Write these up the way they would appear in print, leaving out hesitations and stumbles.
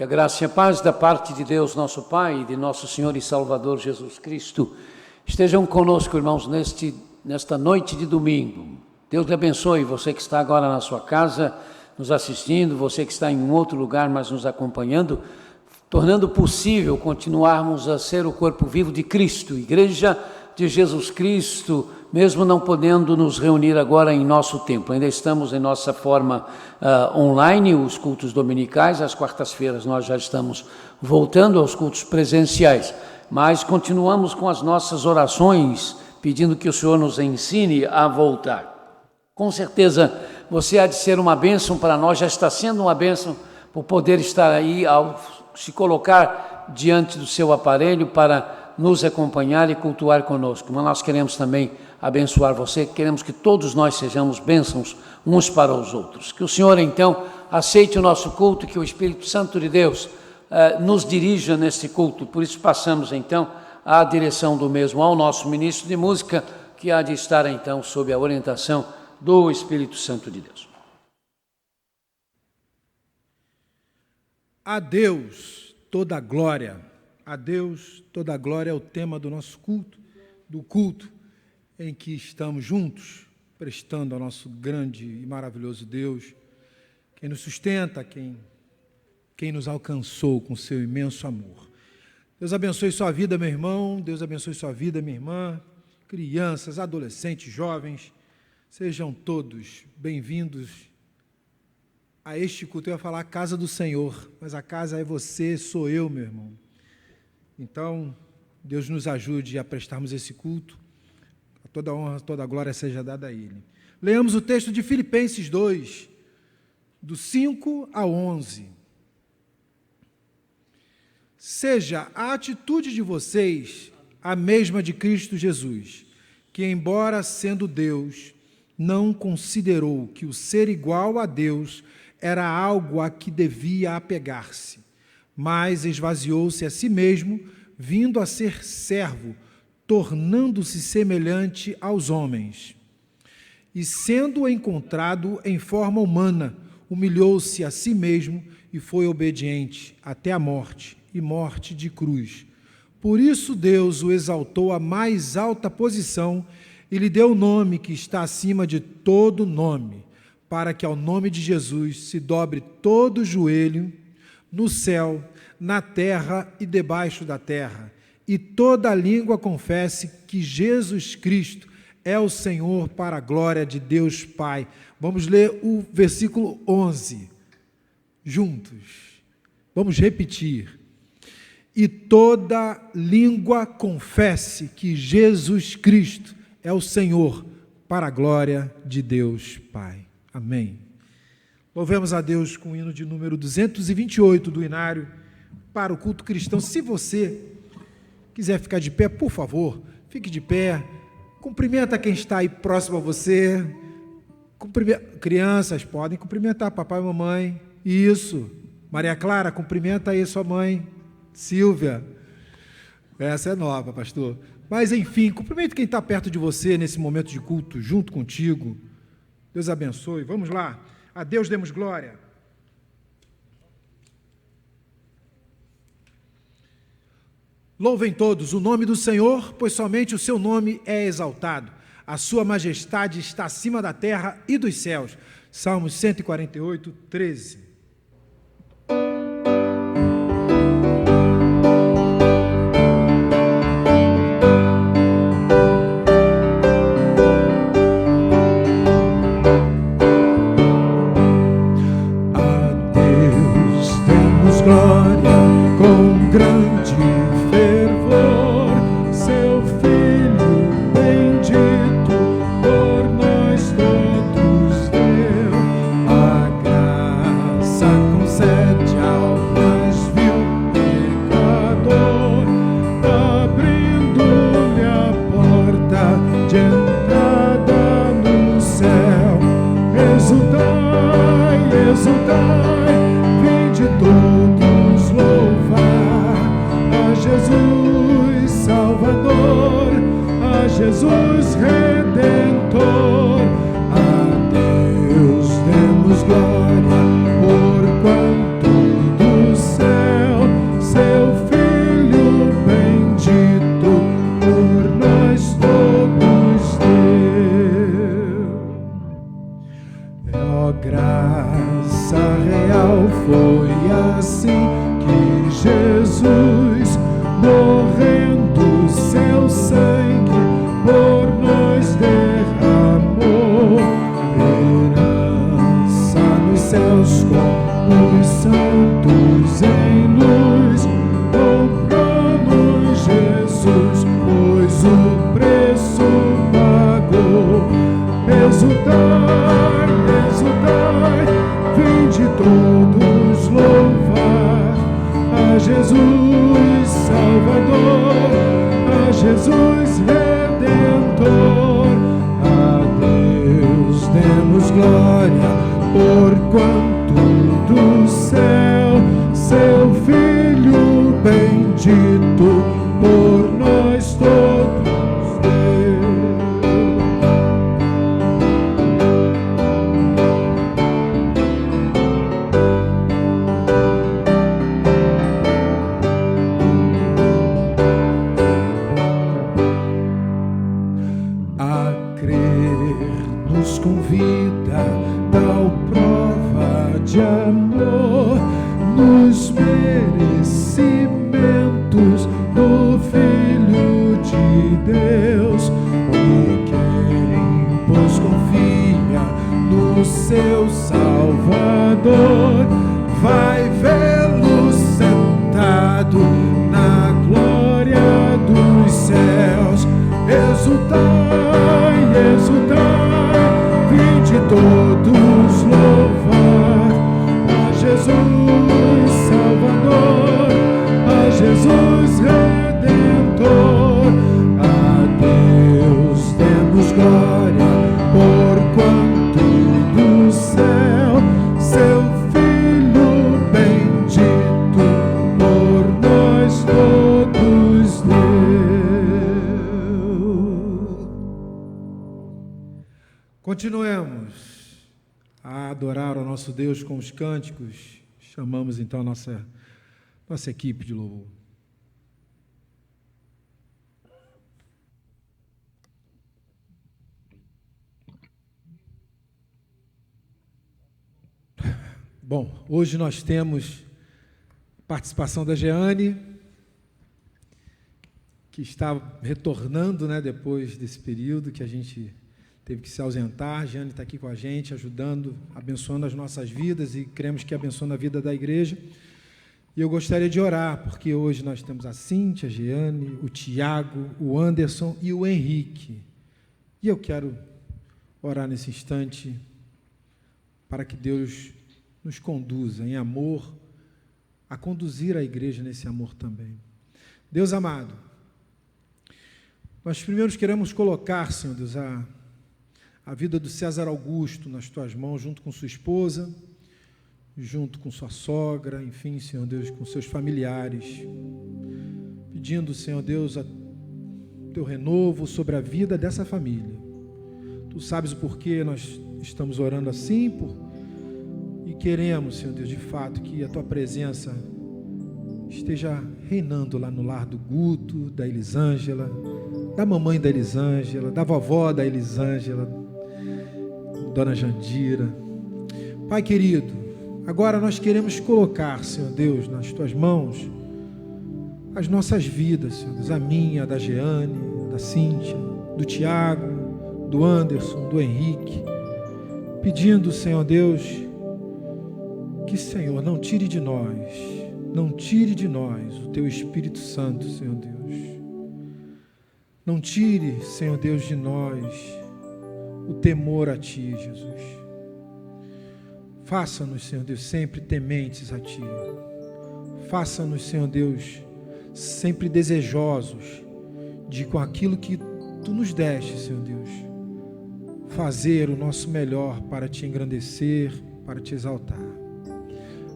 Que a graça e a paz da parte de Deus, nosso Pai, e de nosso Senhor e Salvador Jesus Cristo, estejam conosco, irmãos, nesta noite de domingo. Deus lhe abençoe, você que está agora na sua casa, nos assistindo, você que está em um outro lugar, mas nos acompanhando, tornando possível continuarmos a ser o corpo vivo de Cristo, Igreja de Jesus Cristo, mesmo não podendo nos reunir agora em nosso templo. Ainda estamos em nossa forma online, os cultos dominicais, às quartas-feiras nós já estamos voltando aos cultos presenciais, mas continuamos com as nossas orações, pedindo que o Senhor nos ensine a voltar. Com certeza você há de ser uma bênção para nós, já está sendo uma bênção por poder estar aí, ao se colocar diante do seu aparelho para nos acompanhar e cultuar conosco. Mas nós queremos também abençoar você, queremos que todos nós sejamos bênçãos uns para os outros. Que o Senhor, então, aceite o nosso culto, que o Espírito Santo de Deus nos dirija nesse culto. Por isso passamos, então, a direção do mesmo ao nosso ministro de música, que há de estar, então, sob a orientação do Espírito Santo de Deus. A Deus toda a glória. A Deus toda a glória é o tema do nosso culto, do culto em que estamos juntos, prestando ao nosso grande e maravilhoso Deus, quem nos sustenta, quem nos alcançou com seu imenso amor. Deus abençoe sua vida, meu irmão, Deus abençoe sua vida, minha irmã, crianças, adolescentes, jovens, sejam todos bem-vindos a este culto. Eu ia falar a casa do Senhor, mas a casa é você, sou eu, meu irmão. Então, Deus nos ajude a prestarmos esse culto, toda a honra, toda a glória seja dada a Ele. Leamos o texto de Filipenses 2, do 5 ao 11. Seja a atitude de vocês a mesma de Cristo Jesus, que, embora sendo Deus, não considerou que o ser igual a Deus era algo a que devia apegar-se, mas esvaziou-se a si mesmo, vindo a ser servo, tornando-se semelhante aos homens. E sendo encontrado em forma humana, humilhou-se a si mesmo e foi obediente até a morte, e morte de cruz. Por isso Deus o exaltou à mais alta posição e lhe deu o nome que está acima de todo nome, para que ao nome de Jesus se dobre todo o joelho, no céu, na terra e debaixo da terra, e toda a língua confesse que Jesus Cristo é o Senhor, para a glória de Deus Pai. Vamos ler o versículo 11, juntos. Vamos repetir. E toda língua confesse que Jesus Cristo é o Senhor, para a glória de Deus Pai. Amém. Louvemos a Deus com o hino de número 228 do Inário para o culto cristão. Se você quiser ficar de pé, por favor, fique de pé. Cumprimenta quem está aí próximo a você. Crianças podem cumprimentar papai e mamãe. Isso. Maria Clara, cumprimenta aí sua mãe. Silvia. Essa é nova, pastor. Mas, enfim, cumprimente quem está perto de você nesse momento de culto, junto contigo. Deus abençoe. Vamos lá. A Deus demos glória. Louvem todos o nome do Senhor, pois somente o seu nome é exaltado. A sua majestade está acima da terra e dos céus. Salmos 148, 13. Graça Jesus Redentor. A Deus demos glória, porquanto do céu seu Filho bendito por nós todos deu. A crer nos convida tal prova de amor nos merecimentos do Filho de Deus, e quem, pois, confia no seu Salvador, vai vê-lo sentado na glória dos céus. Exultai, exultai, vinde todos louvar a Jesus Salvador, a Jesus Redentor. A Deus demos glória, porquanto do céu seu Filho bendito por nós todos deu. Continuemos a adorar o nosso Deus com os cânticos. Chamamos então a nossa equipe de louvor. Bom, hoje nós temos a participação da Jeane, que está retornando, né, depois desse período que a gente teve que se ausentar. A Jeane está aqui com a gente, ajudando, abençoando as nossas vidas, e cremos que abençoando a vida da igreja. E eu gostaria de orar, porque hoje nós temos a Cíntia, a Jeane, o Tiago, o Anderson e o Henrique. E eu quero orar nesse instante para que Deus nos conduza em amor, a conduzir a igreja nesse amor também. Deus amado, nós primeiro queremos colocar, Senhor Deus, a vida do César Augusto nas Tuas mãos, junto com sua esposa, junto com sua sogra, enfim, Senhor Deus, com seus familiares, pedindo, Senhor Deus, a Teu renovo sobre a vida dessa família. Tu sabes o porquê nós estamos orando assim, e queremos, Senhor Deus, de fato, que a Tua presença esteja reinando lá no lar do Guto, da Elisângela, da mamãe da Elisângela, da vovó da Elisângela, Dona Jandira. Pai querido, agora nós queremos colocar, Senhor Deus, nas Tuas mãos as nossas vidas, Senhor Deus, a minha, a da Jeane, da Cíntia, do Tiago, do Anderson, do Henrique, pedindo, Senhor Deus, que, Senhor, não tire de nós o Teu Espírito Santo, Senhor Deus. Não tire, Senhor Deus, de nós o temor a Ti, Jesus. Faça-nos, Senhor Deus, sempre tementes a Ti. Faça-nos, Senhor Deus, sempre desejosos de, com aquilo que Tu nos deste, Senhor Deus, fazer o nosso melhor para Te engrandecer, para Te exaltar.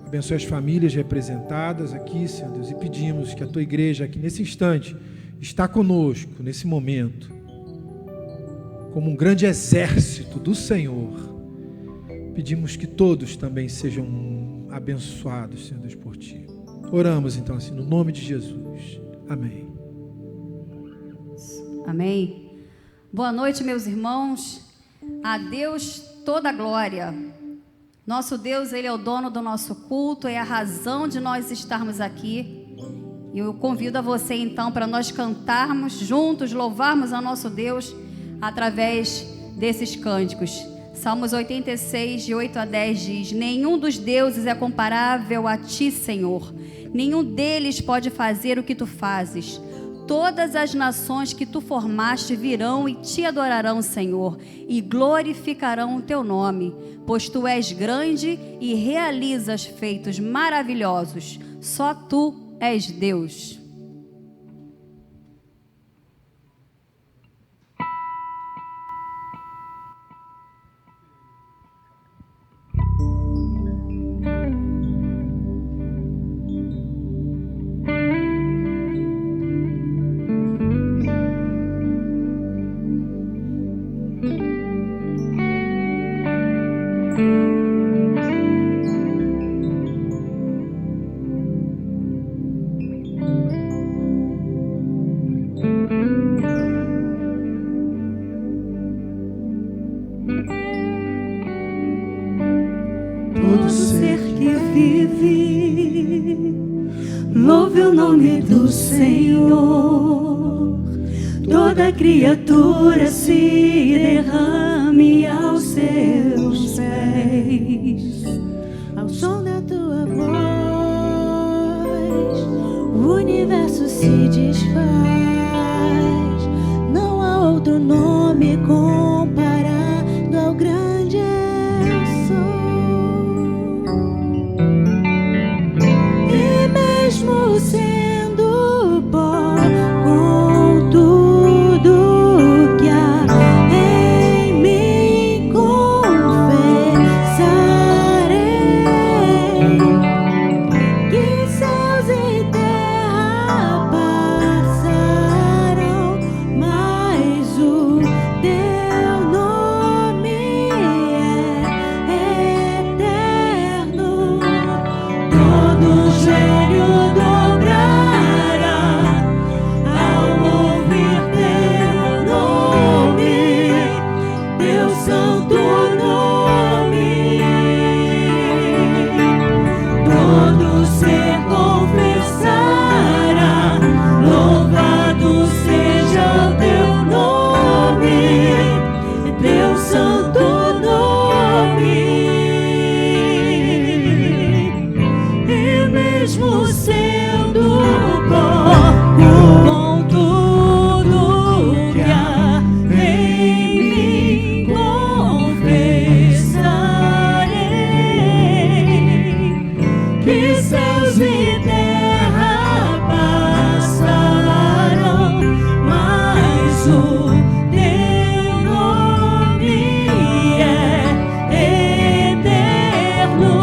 Abençoe as famílias representadas aqui, Senhor Deus, e pedimos que a Tua igreja aqui nesse instante está conosco, nesse momento, como um grande exército do Senhor. Pedimos que todos também sejam abençoados, Senhor Deus, por Ti. Oramos então assim, no nome de Jesus. Amém. Amém. Boa noite, meus irmãos. A Deus toda a glória. Nosso Deus, Ele é o dono do nosso culto, é a razão de nós estarmos aqui. E eu convido a você então para nós cantarmos juntos, louvarmos ao nosso Deus através desses cânticos. Salmos 86, de 8 a 10 diz: nenhum dos deuses é comparável a Ti, Senhor. Nenhum deles pode fazer o que Tu fazes. Todas as nações que Tu formaste virão e Te adorarão, Senhor, e glorificarão o Teu nome, pois Tu és grande e realizas feitos maravilhosos. Só Tu és Deus. nome do Senhor, toda criatura se derrame aos seus pés. Ao som da tua voz, o universo se desfaz. Não há outro nome comparado ao grande eu sou. E mesmo sendo pó, com tudo que há em mim confessarei que céus e terra passarão, mas o teu nome é eterno. Todo joelho dobrará ao ouvir teu nome, teu santo nome. Todo ser confessará, louvado seja o teu nome, teu santo nome. E mesmo sendo pó, com tudo que há em mim confessarei que céus e terra passarão, mas o teu nome é eterno.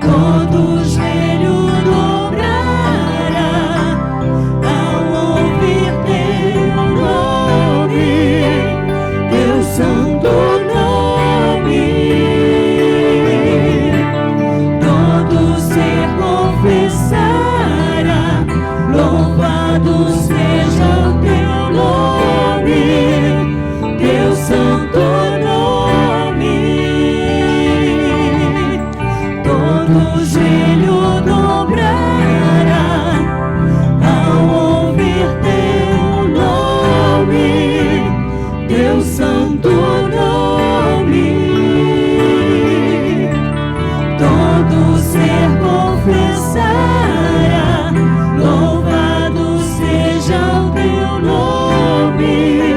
Todo joelho dobrará ao ouvir teu nome, teu santo nome. Todo ser confessará, louvado seja o teu nome, teu santo nome. Todo joelho dobrará ao ouvir teu nome, teu santo nome. Todo ser confessará, louvado seja o teu nome,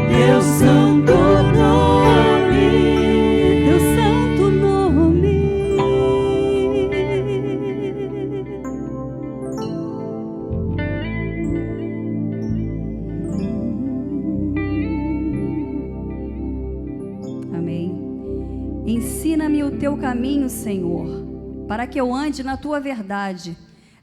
teu santo nome, teu santo nome. Amém. Ensina-me o teu caminho, Senhor, para que eu ande na tua verdade.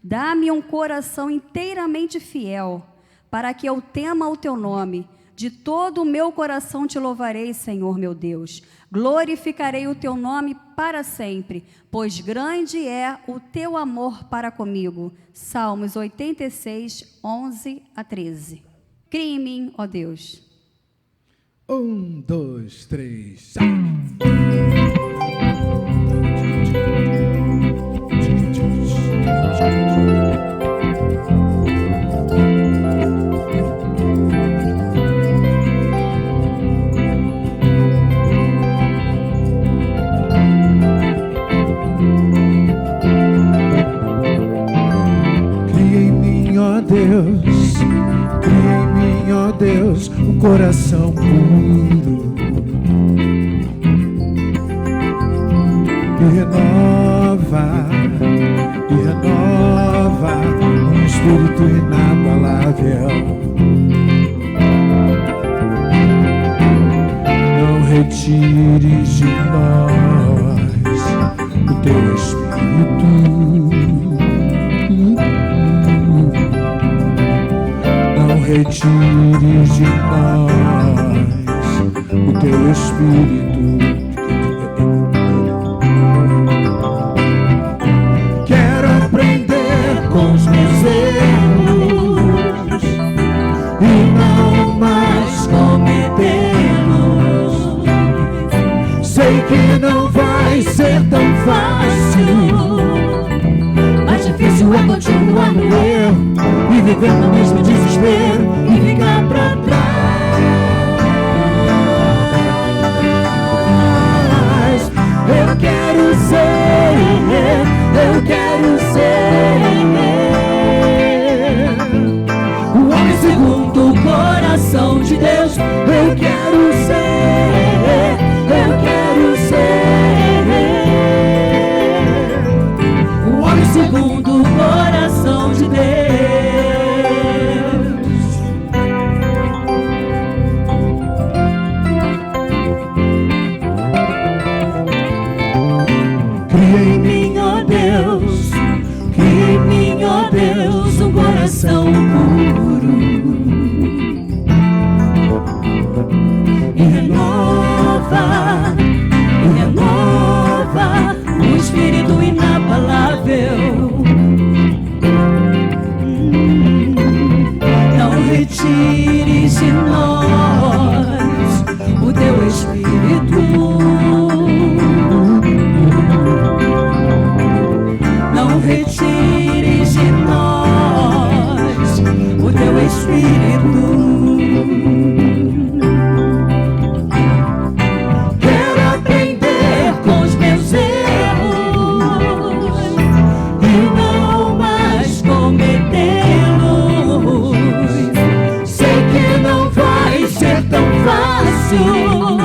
Dá-me um coração inteiramente fiel, para que eu tema o teu nome. De todo o meu coração te louvarei, Senhor meu Deus. Glorificarei o teu nome para sempre, pois grande é o teu amor para comigo. Salmos 86, 11 a 13. Cria em mim, ó Deus. 1, 2, 3. Cria em mim, ó Deus, cria em mim, ó Deus, um coração puro. E renova um espírito inabalável. Não retires de nós o teu espírito. Não retires de nós o teu espírito. Quero aprender com os meus erros e não mais cometê-los. Sei que não vai ser tão fácil, mas difícil é continuar no erro e viver no mesmo desespero e ficar pra trás. Eu quero ser o homem segundo o coração de Deus. Eu quero ser o homem segundo o coração de Deus. Cria em mim, ó Deus, cria em mim, ó Deus, um coração puro e renova o espírito inabalável. Não retires de nós o teu espírito. Não retires de nós o teu espírito. Quero aprender com os meus erros e não mais cometê-los. Sei que não vai ser tão fácil,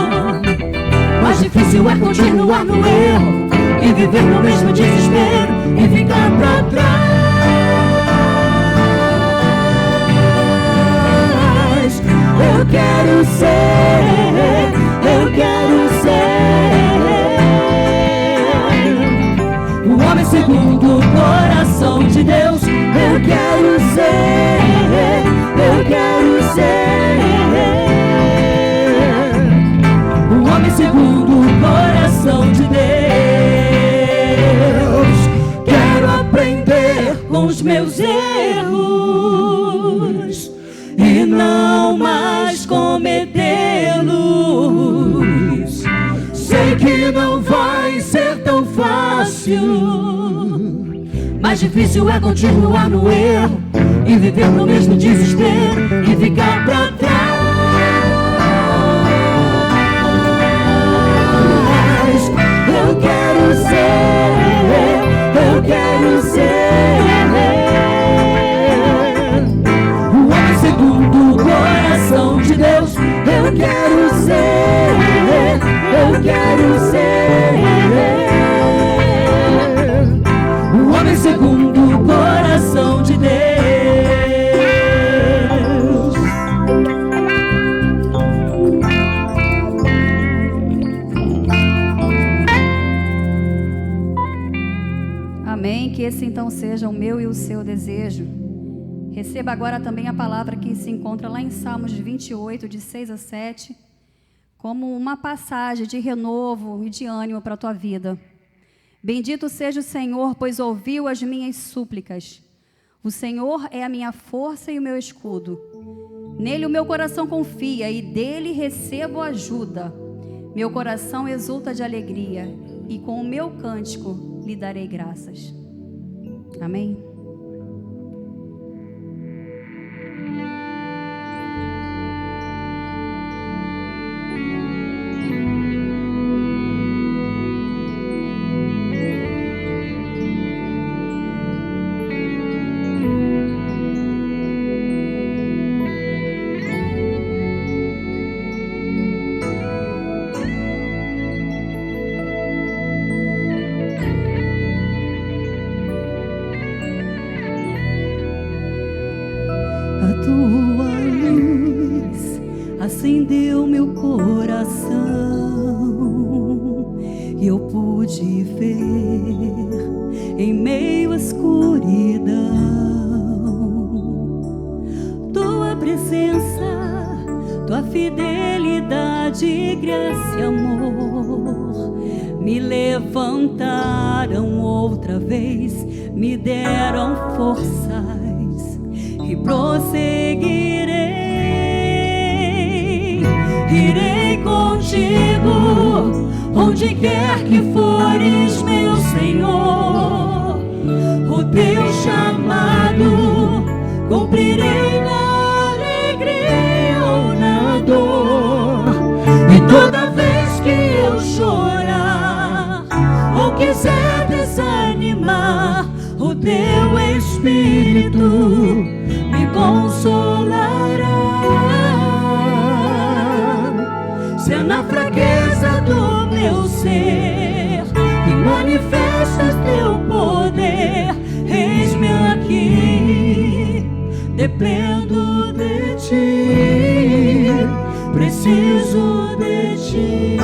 mas difícil é continuar no erro e viver no mesmo desespero e ficar pra trás. Eu quero ser o homem segundo o coração de Deus. Eu quero ser o homem segundo o coração de Deus. Quero aprender com os meus erros e não mais cometê-los. Sei que não vai ser tão fácil, mas difícil é continuar no erro e viver no mesmo desespero e ficar pra trás. Eu quero ser o homem segundo o coração de Deus. Eu quero ser o homem segundo o coração de Deus. Amém. Que esse então seja o meu e o seu desejo. Receba agora também a palavra que se encontra lá em Salmos 28, de 6 a 7, como uma passagem de renovo e de ânimo para a tua vida. Bendito seja o Senhor, pois ouviu as minhas súplicas. O Senhor é a minha força e o meu escudo. Nele o meu coração confia e dele recebo ajuda. Meu coração exulta de alegria e com o meu cântico lhe darei graças. Amém. A tua luz acendeu meu coração e eu pude ver em meio à escuridão tua presença, tua fidelidade, graça e amor me levantaram outra vez, me deram forças e prosseguirei. Irei contigo onde quer que fores, meu Senhor. o teu chamado, cumprirei na alegria ou na dor. E toda vez que eu chorar ou quiser desanimar, o teu Espírito me consolará. Se é na fraqueza do meu ser que manifestas teu poder, eis-me aqui, dependo de ti, preciso de ti.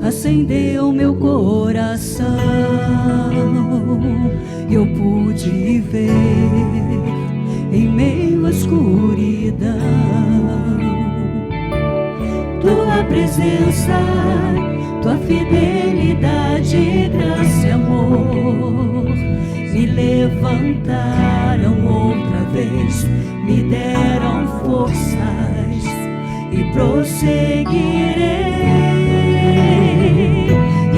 Acendeu meu coração, eu pude ver em meio à escuridão tua presença, tua fidelidade, graça e amor me levantaram outra vez, me deram forças e prosseguirei.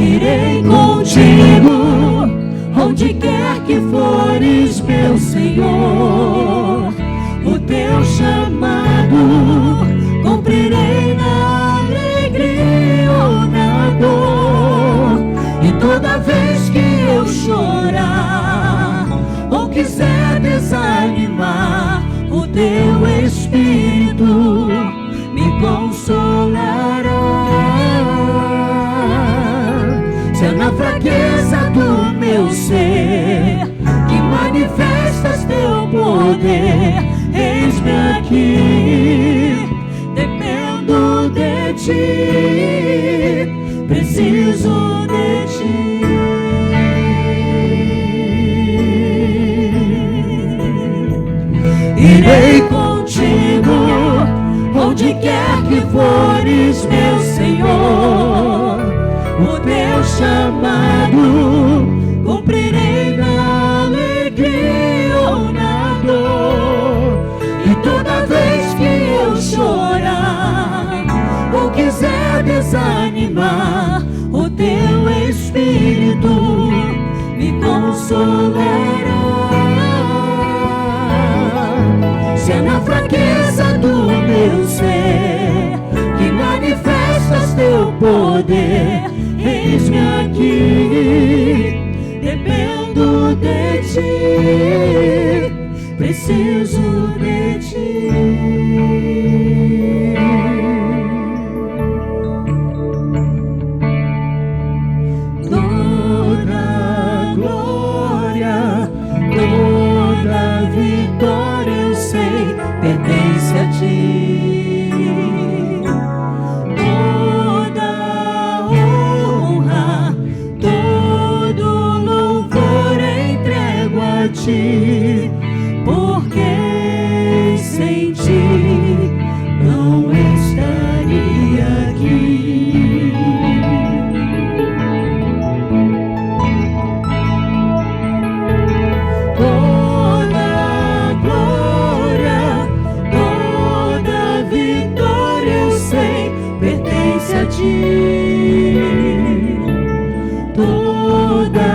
Irei contigo, onde quer que fores, meu Senhor. O teu chamado, cumprirei na alegria ou na dor. E toda vez que eu chorar ou quiser desanimar, o teu Espírito me consolará. Se é na fraqueza do meu ser que manifestas teu poder, eis-me aqui, dependo de ti, preciso de ti. Irei contigo, onde quer que fores, meu Senhor. O teu chamado, cumprirei na alegria ou na dor. E toda vez que eu chorar ou quiser desanimar, o teu Espírito me consolará. Se é na fraqueza do meu ser que manifestas teu poder, eis-me aqui, dependo de ti, preciso de ti. Toda glória, toda vitória, eu sei, pertence a ti. Porque sem ti não estaria aqui. Toda glória, toda vitória, eu sei, pertence a ti. Toda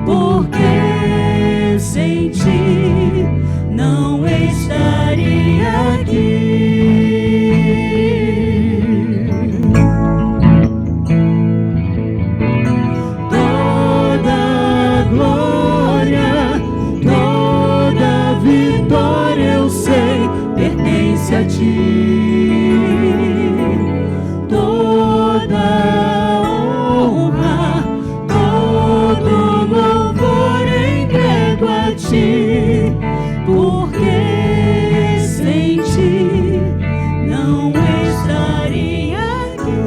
porque sem ti não estaria aqui. Toda glória, toda vitória, eu sei, pertence a ti. Toda porque sem ti não estaria aqui.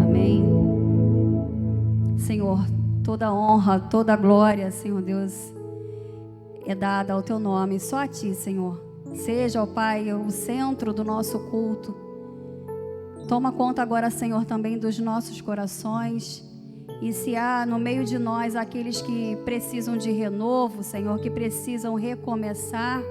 Amém. Senhor, toda honra, toda glória, Senhor Deus, é dada ao teu nome, só a ti, Senhor. Seja, ó Pai, o centro do nosso culto. Toma conta agora, Senhor, também dos nossos corações. E se há no meio de nós aqueles que precisam de renovo, Senhor, que precisam recomeçar,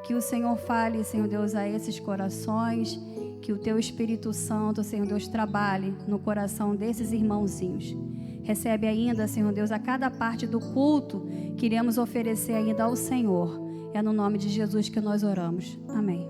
que o Senhor fale, Senhor Deus, a esses corações, que o Teu Espírito Santo, Senhor Deus, trabalhe no coração desses irmãozinhos. Recebe ainda, Senhor Deus, a cada parte do culto que iremos oferecer ainda ao Senhor. É no nome de Jesus que nós oramos. Amém.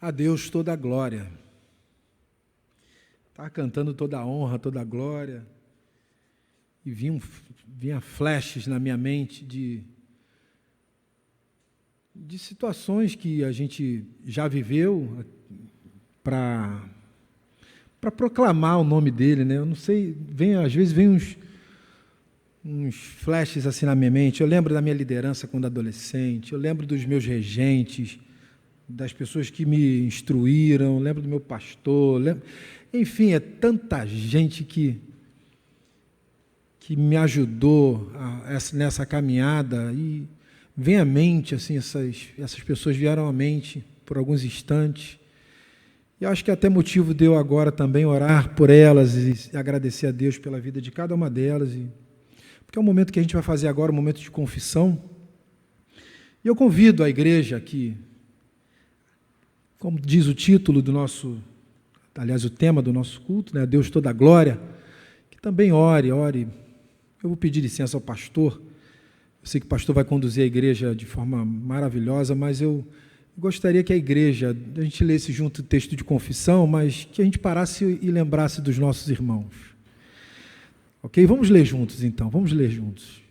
A Deus toda a glória. Estava cantando toda a honra, toda a glória. E vinha flashes na minha mente de situações que a gente já viveu para proclamar o nome dele, né? Eu não sei, às vezes vem uns flashes assim na minha mente. Eu lembro da minha liderança quando adolescente, eu lembro dos meus regentes, das pessoas que me instruíram, lembro do meu pastor, enfim, é tanta gente que me ajudou nessa caminhada, e vem à mente, assim, essas pessoas vieram à mente por alguns instantes, e acho que é até motivo de eu agora também orar por elas e agradecer a Deus pela vida de cada uma delas, porque é um momento que a gente vai fazer agora, um momento de confissão, e eu convido a igreja aqui, como diz o título do nosso, aliás, o tema do nosso culto, né, Deus toda a glória, que também ore. Eu vou pedir licença ao pastor. Eu sei que o pastor vai conduzir a igreja de forma maravilhosa, mas eu gostaria que a gente lesse junto o texto de confissão, mas que a gente parasse e lembrasse dos nossos irmãos. Ok? Vamos ler juntos, então. Vamos ler juntos.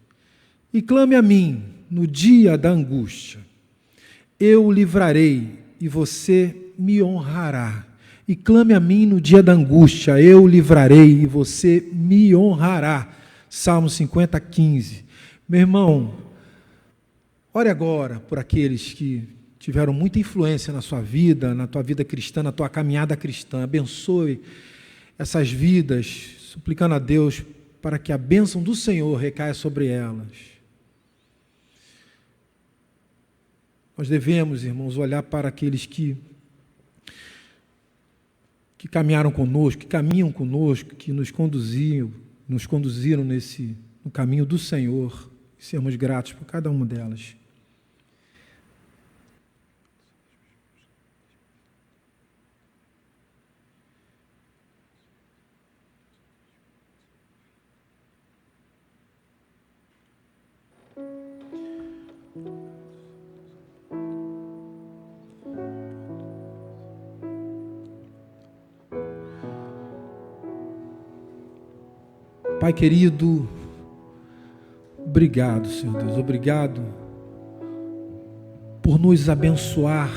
E clame a mim no dia da angústia. Eu o livrarei e você me honrará. E clame a mim no dia da angústia, eu o livrarei e você me honrará. Salmo 50, 15. Meu irmão, ore agora por aqueles que tiveram muita influência na sua vida, na tua vida cristã, na tua caminhada cristã. Abençoe essas vidas, suplicando a Deus para que a bênção do Senhor recaia sobre elas. Nós devemos, irmãos, olhar para aqueles que caminharam conosco, que caminham conosco, que nos conduziram no caminho do Senhor, e sermos gratos por cada uma delas. Pai querido, obrigado, Senhor Deus, obrigado por nos abençoar,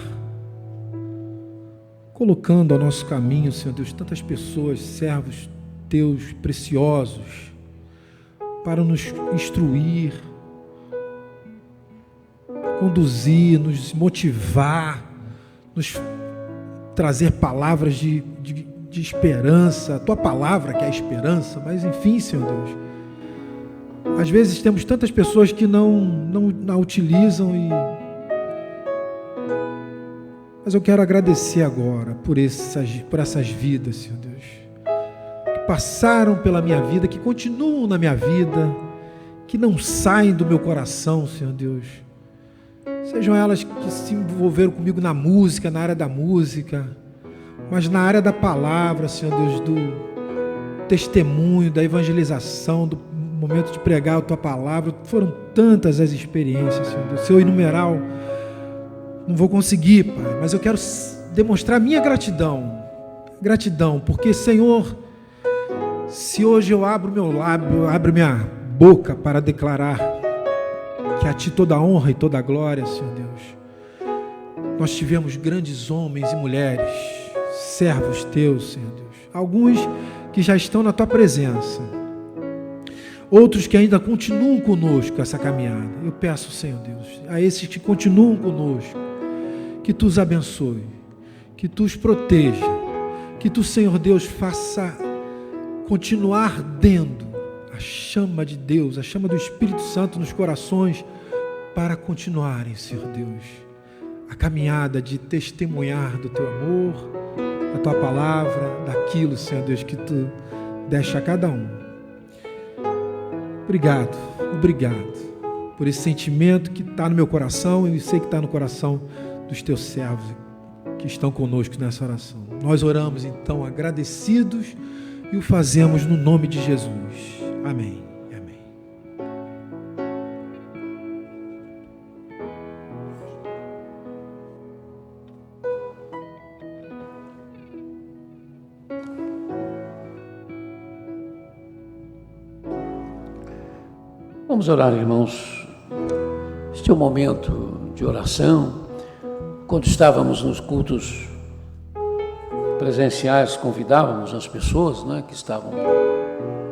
colocando ao nosso caminho, Senhor Deus, tantas pessoas, servos teus preciosos, para nos instruir, conduzir, nos motivar, nos trazer palavras de esperança, a tua palavra que é a esperança, mas enfim, Senhor Deus, às vezes temos tantas pessoas que não a utilizam, mas eu quero agradecer agora por essas vidas, Senhor Deus, que passaram pela minha vida, que continuam na minha vida, que não saem do meu coração, Senhor Deus, sejam elas que se envolveram comigo na música, na área da música, mas na área da palavra, Senhor Deus, do testemunho, da evangelização, do momento de pregar a Tua palavra, foram tantas as experiências, Senhor Deus. Se eu enumerar, não vou conseguir, Pai, mas eu quero demonstrar minha gratidão, porque, Senhor, se hoje eu abro meu lábio, abro minha boca para declarar que a Ti toda a honra e toda a glória, Senhor Deus, nós tivemos grandes homens e mulheres, servos teus, Senhor Deus. Alguns que já estão na tua presença. Outros que ainda continuam conosco essa caminhada. Eu peço, Senhor Deus, a esses que continuam conosco, que tu os abençoe, que tu os proteja, que tu, Senhor Deus, faça continuar ardendo a chama de Deus, a chama do Espírito Santo nos corações, para continuarem, Senhor Deus, a caminhada de testemunhar do teu amor, da tua palavra, daquilo, Senhor Deus, que tu deste a cada um. Obrigado, obrigado por esse sentimento que está no meu coração e eu sei que está no coração dos teus servos que estão conosco nessa oração. Nós oramos então agradecidos e o fazemos no nome de Jesus. Amém. Amém. Vamos orar, irmãos. Este é o momento de oração. Quando estávamos nos cultos presenciais, convidávamos as pessoas, né, que estavam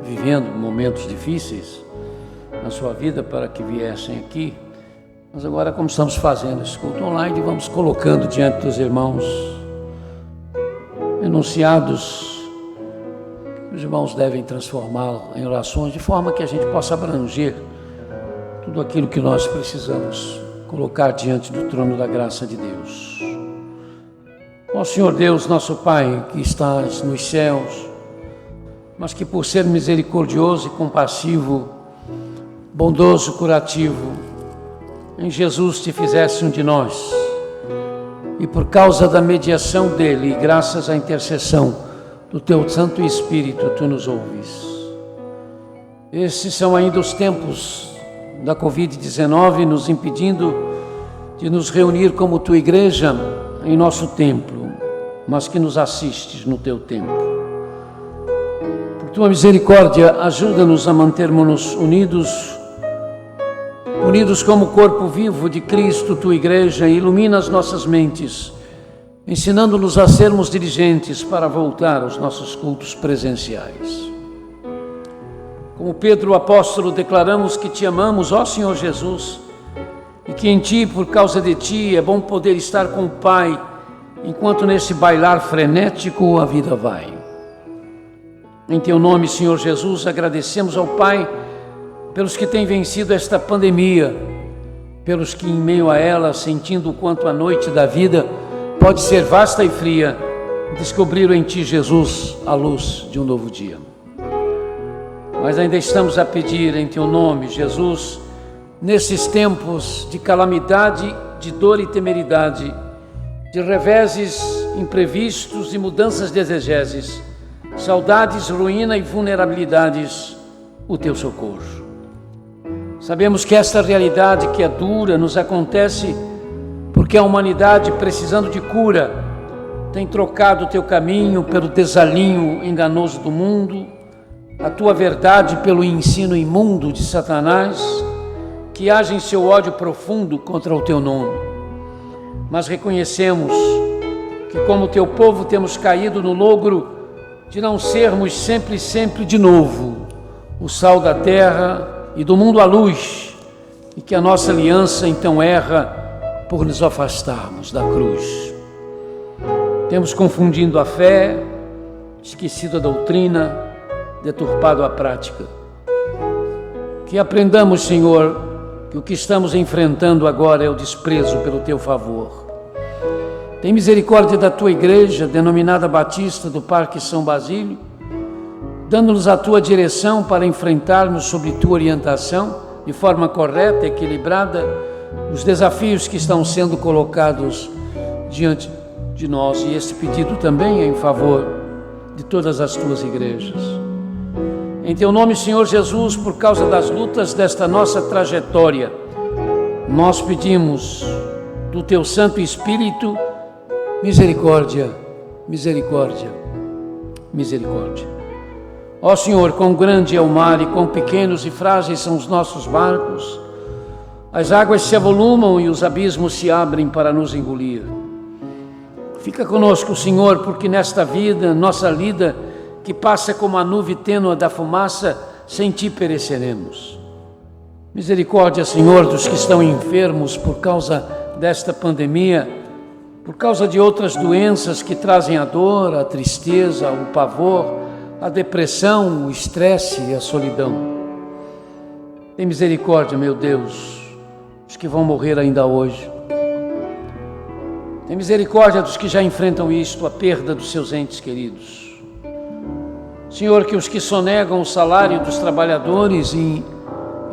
vivendo momentos difíceis na sua vida para que viessem aqui. Mas agora, como estamos fazendo esse culto online, vamos colocando diante dos irmãos enunciados. Os irmãos devem transformá-lo em orações de forma que a gente possa abranger tudo aquilo que nós precisamos colocar diante do trono da graça de Deus. Ó Senhor Deus, nosso Pai, que estás nos céus, mas que por ser misericordioso e compassivo, bondoso, curativo, em Jesus te fizeste um de nós, e por causa da mediação dele, e graças à intercessão do teu Santo Espírito, tu nos ouves. Esses são ainda os tempos da Covid-19, nos impedindo de nos reunir como tua igreja em nosso templo, mas que nos assistes no teu templo. Por tua misericórdia, ajuda-nos a mantermos-nos unidos como corpo vivo de Cristo, tua igreja, e ilumina as nossas mentes, ensinando-nos a sermos diligentes para voltar aos nossos cultos presenciais. Como Pedro, o apóstolo, declaramos que te amamos, ó Senhor Jesus, e que em ti, por causa de ti, é bom poder estar com o Pai, enquanto nesse bailar frenético a vida vai. Em teu nome, Senhor Jesus, agradecemos ao Pai pelos que têm vencido esta pandemia, pelos que em meio a ela, sentindo o quanto a noite da vida pode ser vasta e fria, descobriram em ti, Jesus, a luz de um novo dia. Mas ainda estamos a pedir em teu nome, Jesus, nesses tempos de calamidade, de dor e temeridade, de reveses imprevistos e mudanças desejeses, saudades, ruína e vulnerabilidades, o teu socorro. Sabemos que esta realidade que é dura nos acontece porque a humanidade, precisando de cura, tem trocado o teu caminho pelo desalinho enganoso do mundo, a tua verdade pelo ensino imundo de Satanás, que age em seu ódio profundo contra o teu nome. Mas reconhecemos que, como teu povo, temos caído no logro de não sermos sempre de novo o sal da terra e do mundo a luz, e que a nossa aliança então erra por nos afastarmos da cruz. Temos confundido a fé, esquecido a doutrina, deturpado a prática. Que aprendamos, Senhor, que o que estamos enfrentando agora é o desprezo pelo teu favor. Tem misericórdia da tua igreja, denominada Batista do Parque São Basílio, dando-nos a tua direção para enfrentarmos, sob tua orientação, de forma correta, equilibrada, os desafios que estão sendo colocados diante de nós. E esse pedido também é em favor de todas as tuas igrejas. Em teu nome, Senhor Jesus, por causa das lutas desta nossa trajetória, nós pedimos do teu Santo Espírito misericórdia, misericórdia, misericórdia. Ó Senhor, quão grande é o mar e quão pequenos e frágeis são os nossos barcos. As águas se avolumam e os abismos se abrem para nos engolir. Fica conosco, Senhor, porque nesta vida, nossa lida, que passa como a nuvem tênue da fumaça, sem Ti pereceremos. Misericórdia, Senhor, dos que estão enfermos por causa desta pandemia, por causa de outras doenças que trazem a dor, a tristeza, o pavor, a depressão, o estresse e a solidão. Tem misericórdia, meu Deus, dos que vão morrer ainda hoje. Tem misericórdia dos que já enfrentam isto, a perda dos seus entes queridos. Senhor, que os que sonegam o salário dos trabalhadores e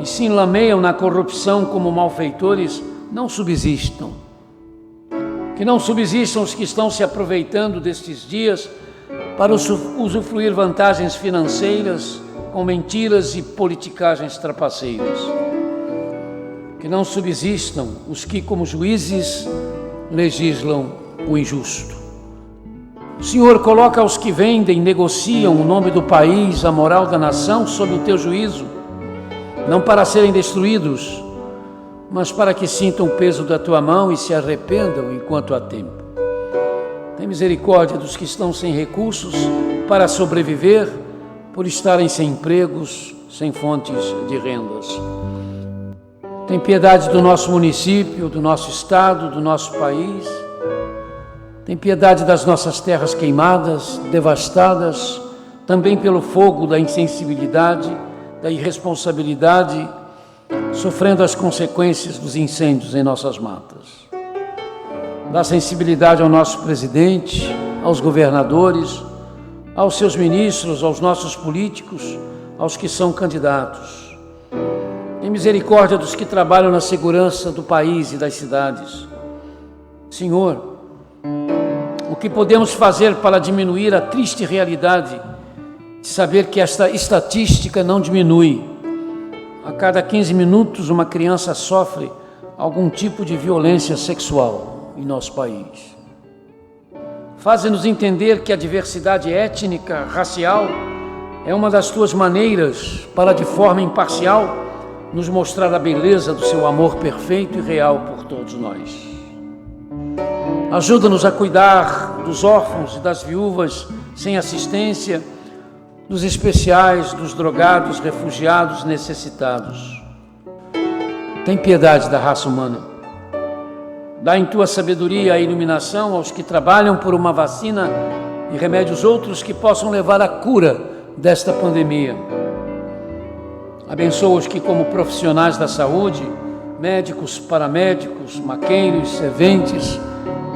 se enlameiam na corrupção como malfeitores, não subsistam. Que não subsistam os que estão se aproveitando destes dias para usufruir vantagens financeiras com mentiras e politicagens trapaceiras. Que não subsistam os que, como juízes, legislam o injusto. O Senhor coloca os que vendem, negociam o nome do país, a moral da nação, sob o teu juízo, não para serem destruídos, mas para que sintam o peso da tua mão e se arrependam enquanto há tempo. Tem misericórdia dos que estão sem recursos para sobreviver, por estarem sem empregos, sem fontes de rendas. Tem piedade do nosso município, do nosso estado, do nosso país. Tem piedade das nossas terras queimadas, devastadas, também pelo fogo da insensibilidade, da irresponsabilidade, sofrendo as consequências dos incêndios em nossas matas. Dá sensibilidade ao nosso presidente, aos governadores, aos seus ministros, aos nossos políticos, aos que são candidatos. Tem misericórdia dos que trabalham na segurança do país e das cidades. Senhor, o que podemos fazer para diminuir a triste realidade de saber que esta estatística não diminui? A cada 15 minutos uma criança sofre algum tipo de violência sexual em nosso país. Faze-nos entender que a diversidade étnica, racial, é uma das tuas maneiras para, de forma imparcial, nos mostrar a beleza do seu amor perfeito e real por todos nós. Ajuda-nos a cuidar dos órfãos e das viúvas sem assistência, dos especiais, dos drogados, refugiados, necessitados. Tem piedade da raça humana. Dá em tua sabedoria a iluminação aos que trabalham por uma vacina e remédios outros que possam levar à cura desta pandemia. Abençoa os que, como profissionais da saúde, médicos, paramédicos, maqueiros, serventes,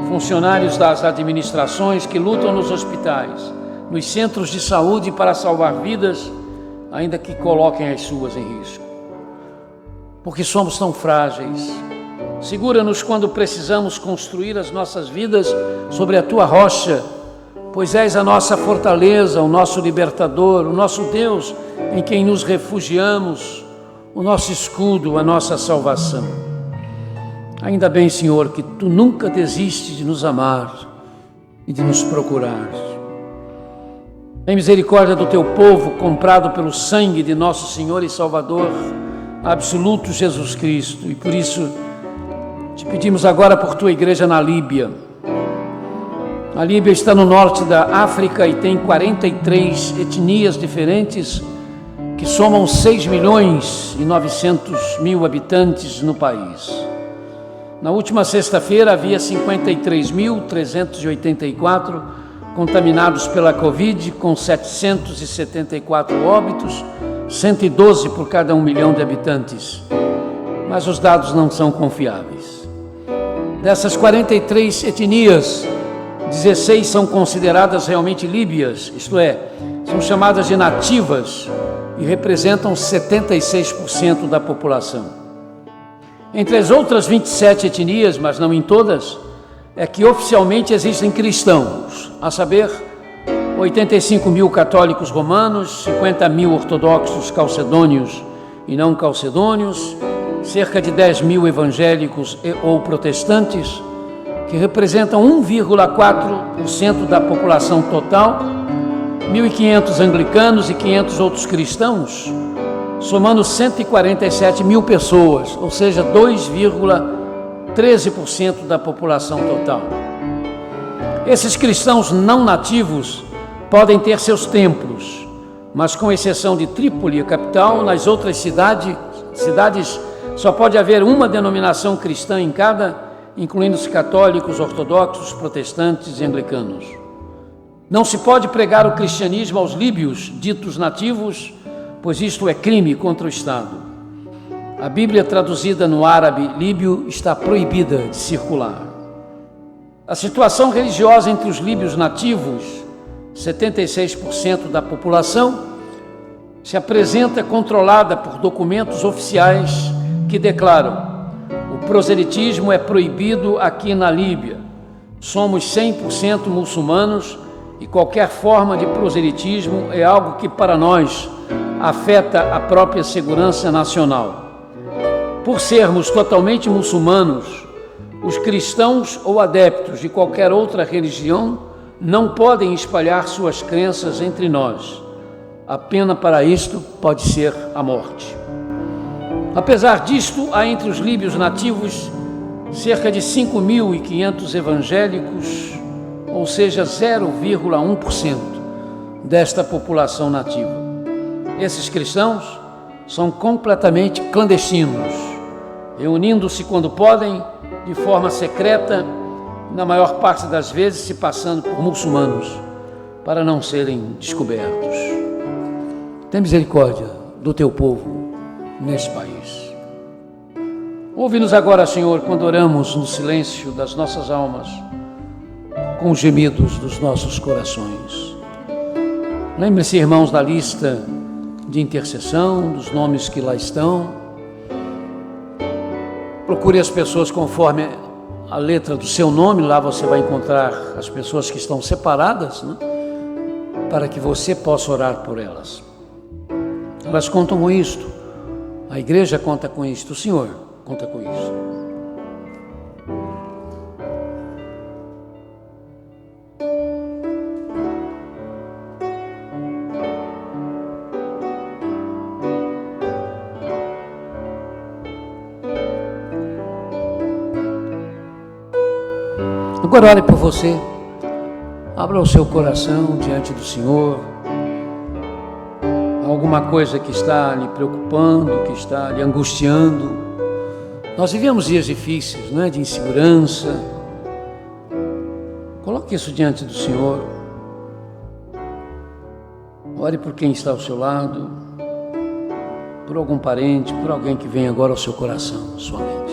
funcionários das administrações que lutam nos hospitais, nos centros de saúde para salvar vidas, ainda que coloquem as suas em risco. Porque somos tão frágeis. Segura-nos quando precisamos construir as nossas vidas sobre a tua rocha, pois és a nossa fortaleza, o nosso libertador, o nosso Deus em quem nos refugiamos, o nosso escudo, a nossa salvação. Ainda bem, Senhor, que Tu nunca desistes de nos amar e de nos procurar. Tem misericórdia do Teu povo, comprado pelo sangue de nosso Senhor e Salvador, absoluto Jesus Cristo. E por isso, Te pedimos agora por Tua igreja na Líbia. A Líbia está no norte da África e tem 43 etnias diferentes que somam 6.900.000 habitantes no país. Na última sexta-feira havia 53.384 contaminados pela Covid, com 774 óbitos, 112 por cada 1 milhão de habitantes. Mas os dados não são confiáveis. Dessas 43 etnias, 16 são consideradas realmente líbias, isto é, são chamadas de nativas e representam 76% da população. Entre as outras 27 etnias, mas não em todas, é que oficialmente existem cristãos, a saber, 85.000 católicos romanos, 50.000 ortodoxos calcedônios e não calcedônios, cerca de 10.000 evangélicos ou protestantes, que representam 1,4% da população total, 1.500 anglicanos e 500 outros cristãos, somando 147.000 pessoas, ou seja, 2,13% da população total. Esses cristãos não nativos podem ter seus templos, mas com exceção de Trípoli, a capital, nas outras cidades só pode haver uma denominação cristã em cada, incluindo-se católicos, ortodoxos, protestantes e anglicanos. Não se pode pregar o cristianismo aos líbios, ditos nativos, pois isto é crime contra o Estado. A Bíblia traduzida no árabe líbio está proibida de circular. A situação religiosa entre os líbios nativos, 76% da população, se apresenta controlada por documentos oficiais que declaram: o proselitismo é proibido aqui na Líbia. Somos 100% muçulmanos e qualquer forma de proselitismo é algo que para nós afeta a própria segurança nacional. Por sermos totalmente muçulmanos, os cristãos ou adeptos de qualquer outra religião não podem espalhar suas crenças entre nós. A pena para isto pode ser a morte. Apesar disto, há entre os líbios nativos cerca de 5.500 evangélicos, ou seja, 0,1% desta população nativa. Esses cristãos são completamente clandestinos, reunindo-se quando podem, de forma secreta, na maior parte das vezes se passando por muçulmanos, para não serem descobertos. Tem misericórdia do teu povo neste país. Ouve-nos agora, Senhor, quando oramos no silêncio das nossas almas, com os gemidos dos nossos corações. Lembre-se, irmãos, da lista de intercessão, dos nomes que lá estão. Procure as pessoas conforme a letra do seu nome, lá você vai encontrar as pessoas que estão separadas, né? Para que você possa orar por elas. Elas contam com isto, a igreja conta com isto, o Senhor conta com isso. Agora ore por você, abra o seu coração diante do Senhor. Alguma coisa que está lhe preocupando, que está lhe angustiando. Nós vivemos dias difíceis, não é? De insegurança. Coloque isso diante do Senhor. Ore por quem está ao seu lado, por algum parente, por alguém que vem agora ao seu coração, à sua mente.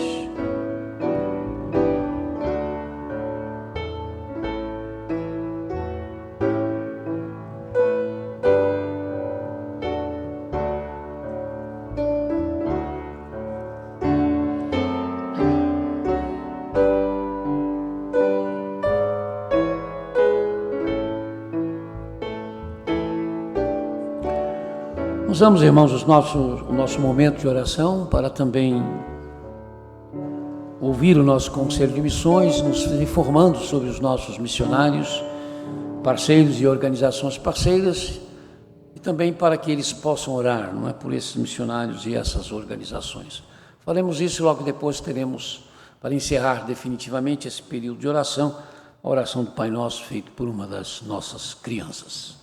Usamos, irmãos, o nosso momento de oração para também ouvir o nosso Conselho de Missões, nos informando sobre os nossos missionários, parceiros e organizações parceiras, e também para que eles possam orar, não é, por esses missionários e essas organizações. Faremos isso e logo depois teremos, para encerrar definitivamente esse período de oração, a oração do Pai Nosso feito por uma das nossas crianças.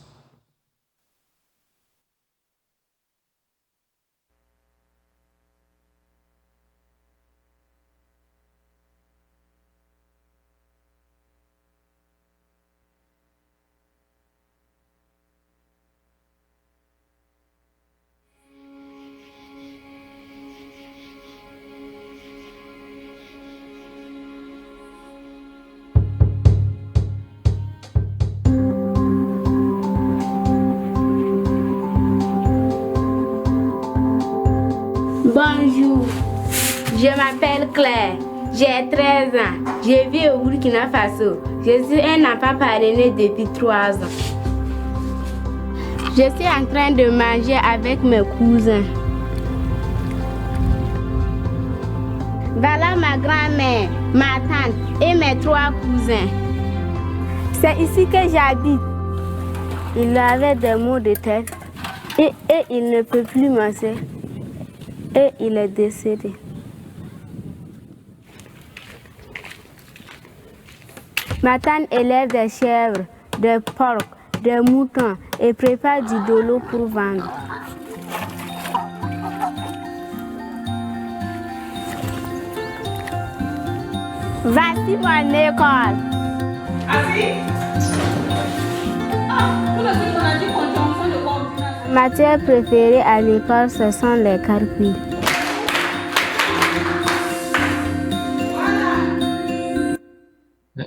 Bonjour, je m'appelle Claire, j'ai 13 ans, je vis au Burkina Faso. Je suis un enfant parrainé depuis 3 ans. Je suis en train de manger avec mes cousins. Voilà ma grand-mère, ma tante et mes 3 cousins. C'est ici que j'habite. Il avait des maux de tête et il ne peut plus marcher. Et il est décédé. Ma tante élève des chèvres, des porcs, des moutons et prépare du dolo pour vendre. Voici mon école. Ma matière préférée à l'école, ce sont les calculs.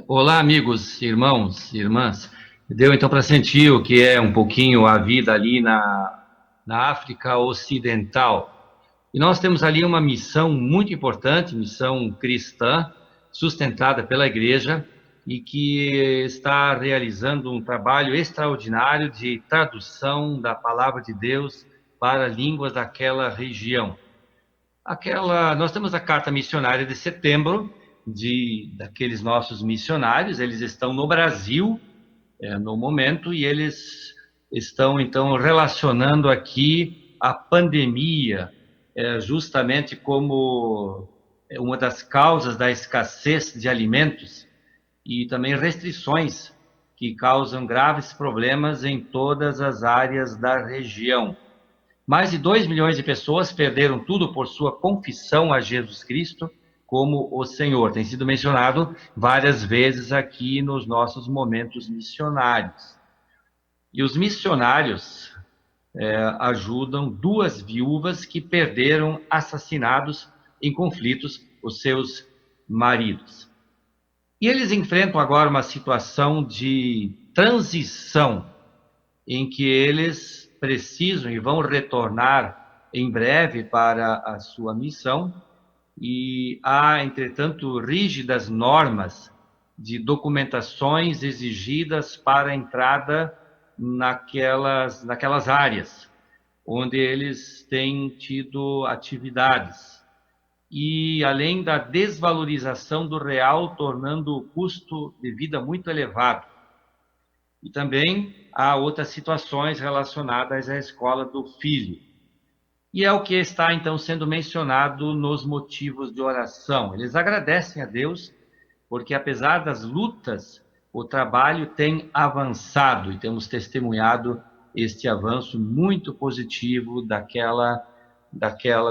Olá, amigos, irmãos e irmãs. Deu então para sentir o que é um pouquinho a vida ali na África Ocidental. E nós temos ali uma missão muito importante, missão cristã, sustentada pela igreja e que está realizando um trabalho extraordinário de tradução da palavra de Deus para línguas daquela região. Nós temos a carta missionária de setembro, daqueles nossos missionários. Eles estão no Brasil no momento e eles estão então relacionando aqui a pandemia justamente como uma das causas da escassez de alimentos e também restrições que causam graves problemas em todas as áreas da região. Mais de 2 milhões de pessoas perderam tudo por sua confissão a Jesus Cristo como o Senhor. Tem sido mencionado várias vezes aqui nos nossos momentos missionários. E os missionários ajudam 2 viúvas que perderam assassinados em conflitos os seus maridos. E eles enfrentam agora uma situação de transição em que eles precisam e vão retornar em breve para a sua missão. E há, entretanto, rígidas normas de documentações exigidas para a entrada naquelas áreas onde eles têm tido atividades. E além da desvalorização do real, tornando o custo de vida muito elevado. E também há outras situações relacionadas à escola do filho. E é o que está, então, sendo mencionado nos motivos de oração. Eles agradecem a Deus, porque apesar das lutas, o trabalho tem avançado, e temos testemunhado este avanço muito positivo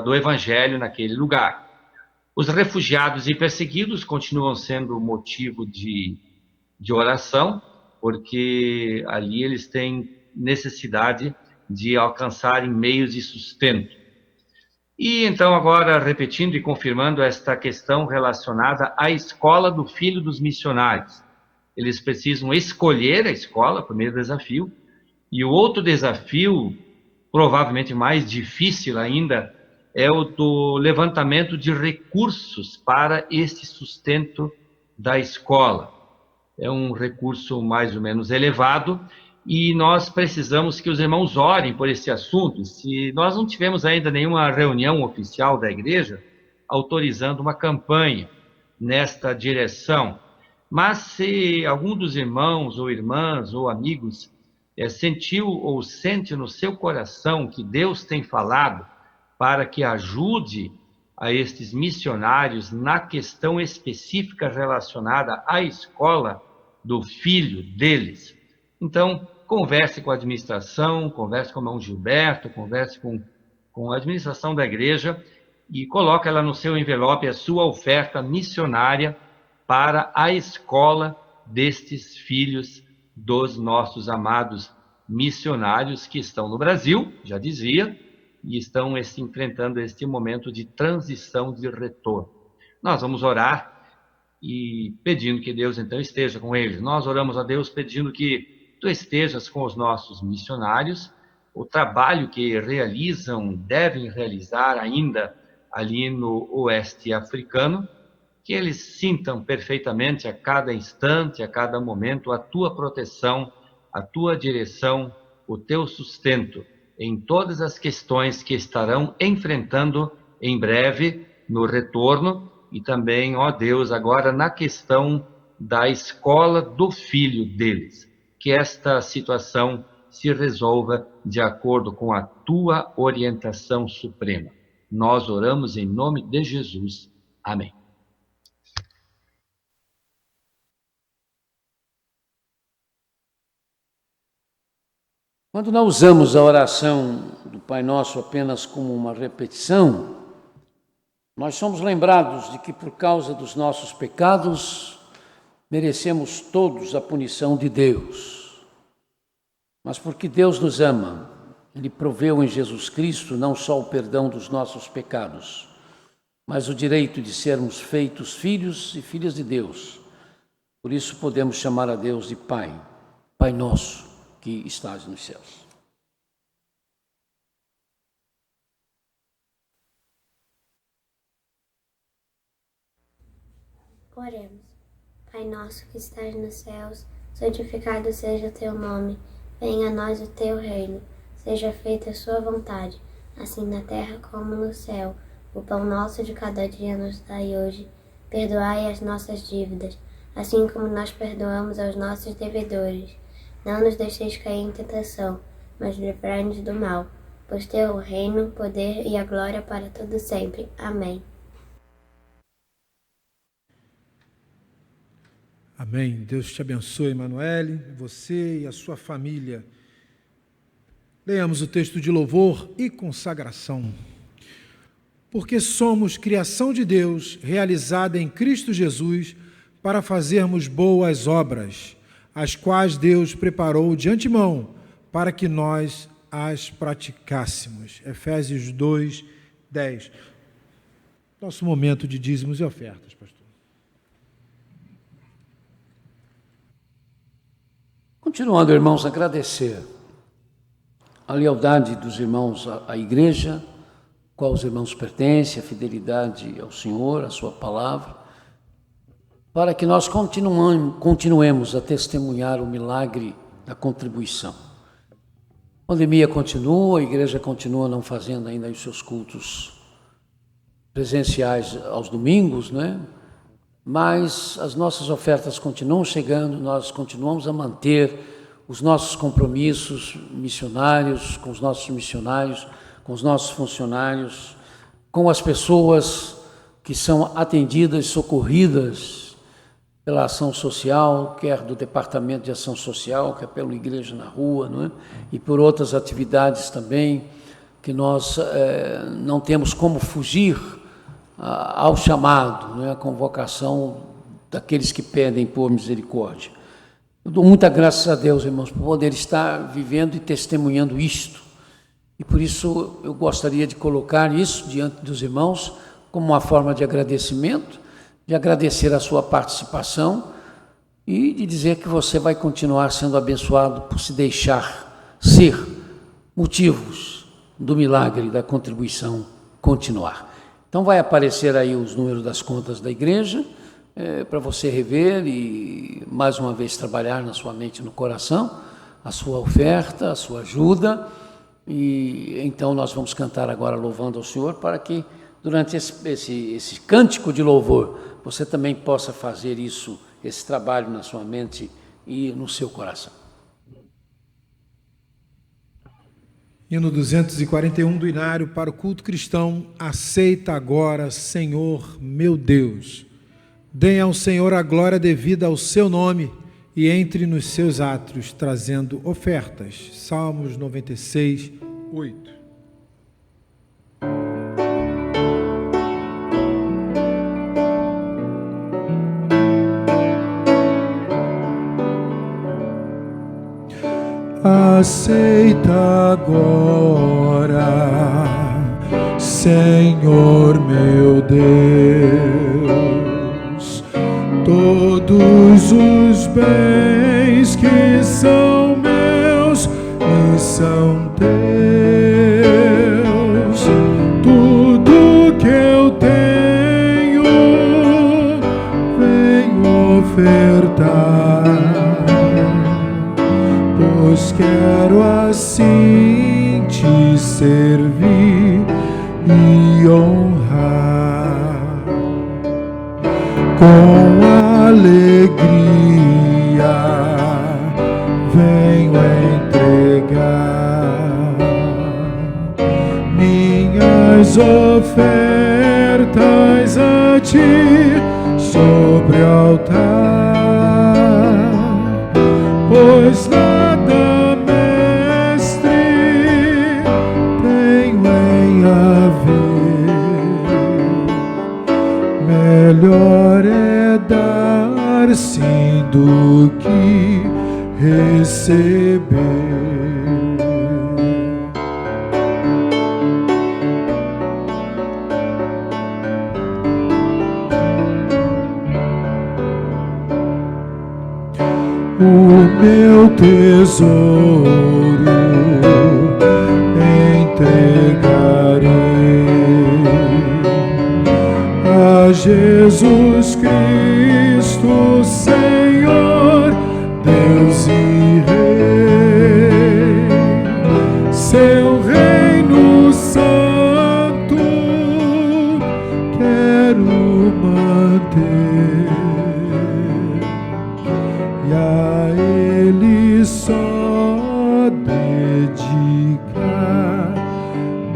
do Evangelho naquele lugar. Os refugiados e perseguidos continuam sendo motivo de oração, porque ali eles têm necessidade de alcançarem meios de sustento. E então agora, repetindo e confirmando esta questão relacionada à escola do filho dos missionários. Eles precisam escolher a escola, o primeiro desafio, e o outro desafio, provavelmente mais difícil ainda, é o do levantamento de recursos para este sustento da escola. É um recurso mais ou menos elevado, e nós precisamos que os irmãos orem por esse assunto. Se nós não tivemos ainda nenhuma reunião oficial da igreja autorizando uma campanha nesta direção, mas se algum dos irmãos ou irmãs ou amigos sentiu ou sente no seu coração que Deus tem falado para que ajude a estes missionários na questão específica relacionada à escola do filho deles, então converse com a administração, converse com o irmão Gilberto, converse com a administração da igreja e coloque ela no seu envelope a sua oferta missionária para a escola destes filhos dos nossos amados missionários que estão no Brasil, já dizia, e estão enfrentando este momento de transição de retorno. Nós vamos orar e pedindo que Deus então esteja com eles. Nós oramos a Deus pedindo que Tu estejas com os nossos missionários, o trabalho que realizam, devem realizar ainda ali no oeste africano, que eles sintam perfeitamente a cada instante, a cada momento, a Tua proteção, a Tua direção, o Teu sustento em todas as questões que estarão enfrentando em breve no retorno e também, ó Deus, agora na questão da escola do filho deles. Que esta situação se resolva de acordo com a Tua orientação suprema. Nós oramos em nome de Jesus. Amém. Quando não usamos a oração do Pai Nosso apenas como uma repetição, nós somos lembrados de que por causa dos nossos pecados, merecemos todos a punição de Deus. Mas porque Deus nos ama, Ele proveu em Jesus Cristo não só o perdão dos nossos pecados, mas o direito de sermos feitos filhos e filhas de Deus. Por isso podemos chamar a Deus de Pai, Pai Nosso, que estás nos céus. Oremos. Pai nosso que estás nos céus, santificado seja o teu nome. Venha a nós o teu reino. Seja feita a sua vontade, assim na terra como no céu. O pão nosso de cada dia nos dai hoje. Perdoai as nossas dívidas, assim como nós perdoamos aos nossos devedores. Não nos deixeis cair em tentação, mas livrai-nos do mal. Pois teu o reino, o poder e a glória para todo sempre. Amém. Amém. Deus te abençoe, Emanuele, você e a sua família. Leamos o texto de louvor e consagração. Porque somos criação de Deus, realizada em Cristo Jesus, para fazermos boas obras, as quais Deus preparou de antemão, para que nós as praticássemos. Efésios 2, 10. Nosso momento de dízimos e ofertas, pastor. Continuando, irmãos, agradecer a lealdade dos irmãos à igreja, qual os irmãos pertencem, a fidelidade ao Senhor, à sua palavra, para que nós continuemos a testemunhar o milagre da contribuição. A pandemia continua, a igreja continua não fazendo ainda os seus cultos presenciais aos domingos, né? Mas as nossas ofertas continuam chegando, nós continuamos a manter os nossos compromissos missionários, com os nossos missionários, com os nossos funcionários, com as pessoas que são atendidas, socorridas pela ação social, quer do Departamento de Ação Social, quer pela Igreja na Rua, não é? E por outras atividades também, que nós não temos como fugir ao chamado, né, à convocação daqueles que pedem por misericórdia. Eu dou muita graças a Deus, irmãos, por poder estar vivendo e testemunhando isto. E por isso eu gostaria de colocar isso diante dos irmãos como uma forma de agradecimento, de agradecer a sua participação e de dizer que você vai continuar sendo abençoado por se deixar ser motivos do milagre da contribuição continuar. Então vai aparecer aí os números das contas da igreja, para você rever e mais uma vez trabalhar na sua mente e no coração, a sua oferta, a sua ajuda. E então nós vamos cantar agora louvando ao Senhor, para que durante esse cântico de louvor, você também possa fazer isso, esse trabalho na sua mente e no seu coração. Hino 241 do Inário para o culto cristão. Aceita agora, Senhor meu Deus. Dê ao Senhor a glória devida ao seu nome e entre nos seus átrios, trazendo ofertas. Salmos 96, 8. Aceita agora, Senhor meu Deus, todos os bens que são meus e são teus, tudo que eu tenho venho ofertar. Pois quero assim te servir e honrar. Com alegria venho entregar minhas ofertas a ti sobre o altar. Pois nada me melhor é dar sim do que receber. O meu tesouro entregarei a Jesus Cristo, Senhor, Deus e Rei. Seu reino santo quero manter, e a Ele só dedicar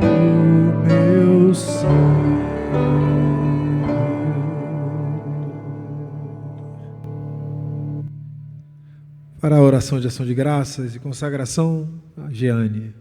o meu ser. Para a oração de ação de graças e consagração, a Jeane.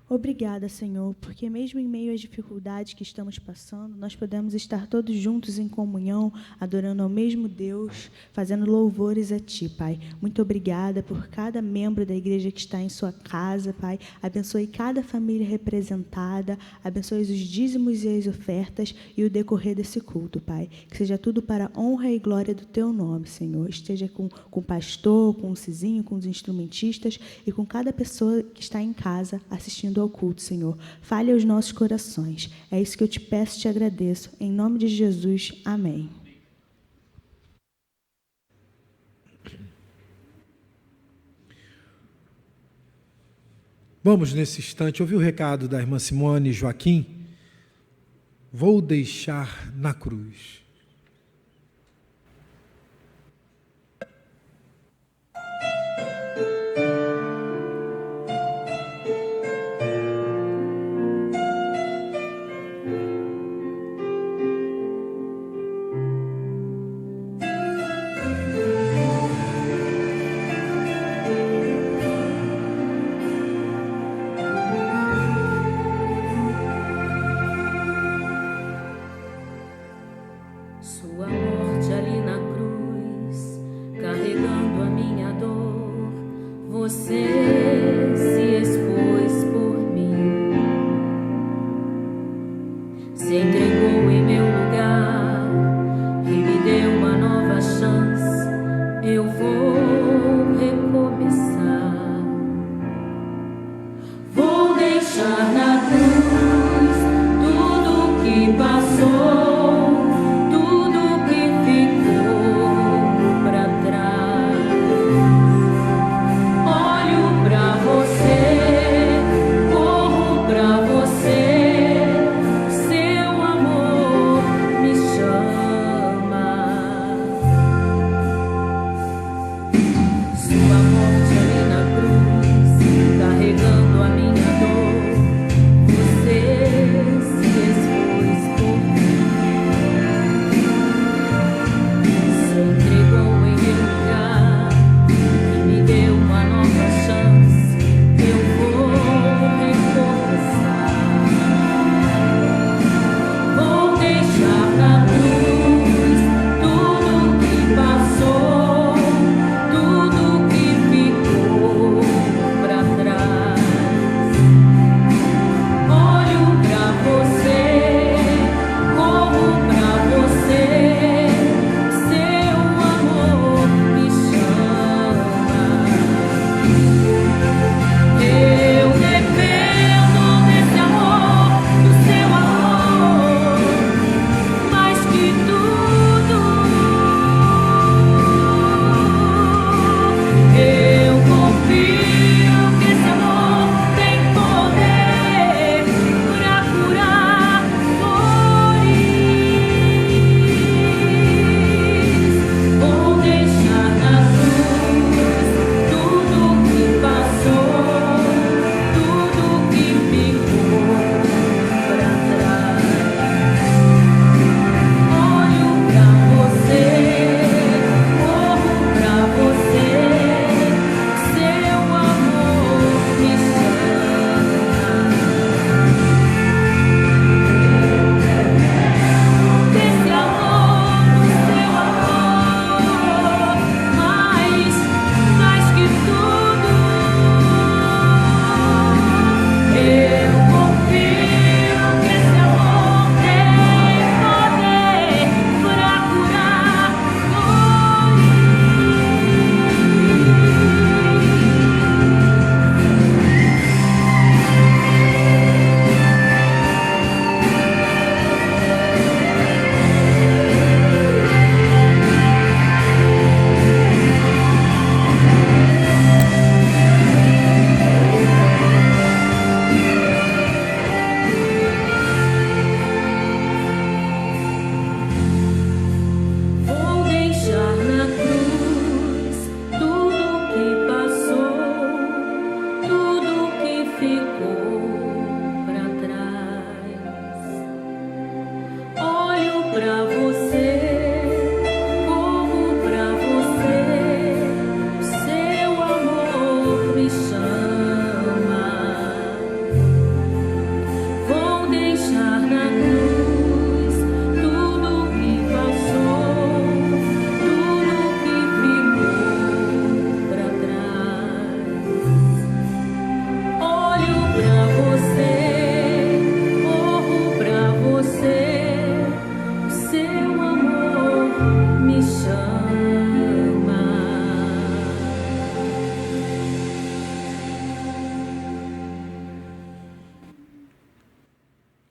Obrigada, Senhor, porque mesmo em meio às dificuldades que estamos passando, nós podemos estar todos juntos em comunhão, adorando ao mesmo Deus, fazendo louvores a Ti, Pai. Muito obrigada por cada membro da igreja que está em sua casa, Pai. Abençoe cada família representada, abençoe os dízimos e as ofertas e o decorrer desse culto, Pai. Que seja tudo para a honra e glória do Teu nome, Senhor. Esteja com o pastor, com o Cizinho, com os instrumentistas e com cada pessoa que está em casa assistindo ao culto, Senhor. Fale aos nossos corações. É isso que eu te peço e te agradeço. Em nome de Jesus. Amém. Vamos, nesse instante, ouvir o recado da irmã Simone Joaquim. Vou deixar na cruz.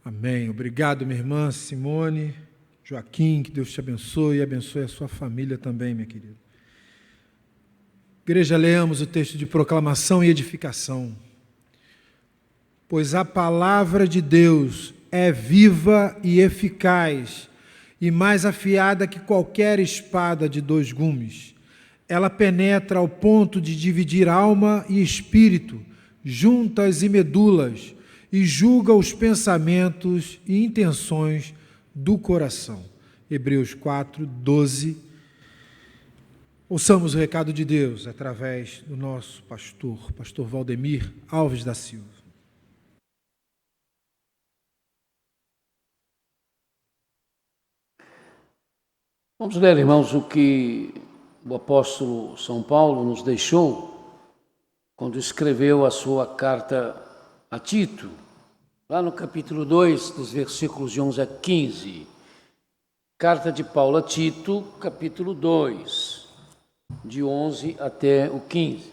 Amém. Obrigado, minha irmã Simone, Joaquim, que Deus te abençoe e abençoe a sua família também, minha querida. Igreja, leamos o texto de proclamação e edificação. Pois a palavra de Deus é viva e eficaz, e mais afiada que qualquer espada de 2 gumes. Ela penetra ao ponto de dividir alma e espírito, juntas e medulas, e julga os pensamentos e intenções do coração. Hebreus 4, 12. Ouçamos o recado de Deus através do nosso pastor Valdemir Alves da Silva. Vamos ler, irmãos, o que o apóstolo São Paulo nos deixou quando escreveu a sua carta a Tito, lá no capítulo 2, dos versículos de 11 a 15. Carta de Paulo a Tito, capítulo 2, de 11 até o 15.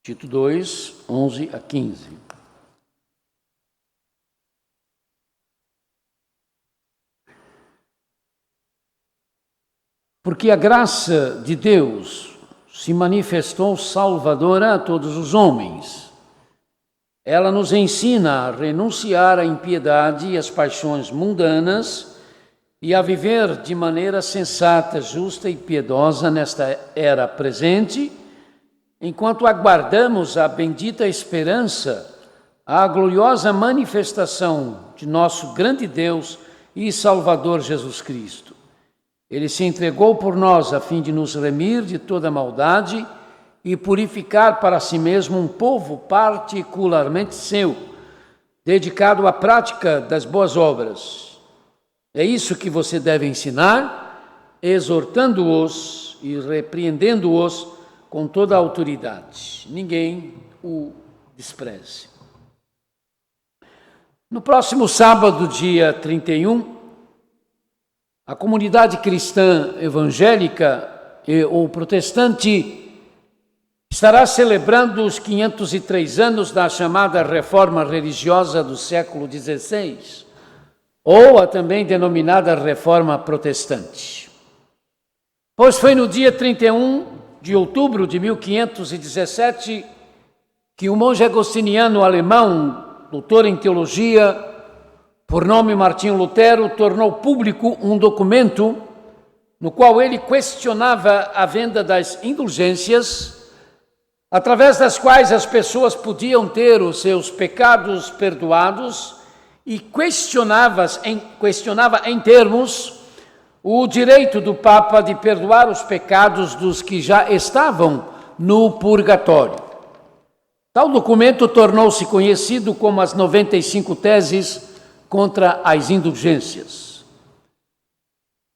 Tito 2, 11 a 15. Porque a graça de Deus se manifestou salvadora a todos os homens. Ela nos ensina a renunciar à impiedade e às paixões mundanas e a viver de maneira sensata, justa e piedosa nesta era presente, enquanto aguardamos a bendita esperança, a gloriosa manifestação de nosso grande Deus e Salvador Jesus Cristo. Ele se entregou por nós a fim de nos remir de toda maldade e purificar para si mesmo um povo particularmente seu, dedicado à prática das boas obras. É isso que você deve ensinar, exortando-os e repreendendo-os com toda a autoridade. Ninguém o despreze. No próximo sábado, dia 31, a comunidade cristã evangélica ou protestante estará celebrando os 503 anos da chamada Reforma Religiosa do século XVI, ou a também denominada Reforma Protestante. Pois foi no dia 31 de outubro de 1517 que o monge agostiniano alemão, doutor em teologia, por nome Martinho Lutero, tornou público um documento no qual ele questionava a venda das indulgências, através das quais as pessoas podiam ter os seus pecados perdoados, e questionava em termos o direito do Papa de perdoar os pecados dos que já estavam no purgatório. Tal documento tornou-se conhecido como as 95 Teses contra as indulgências.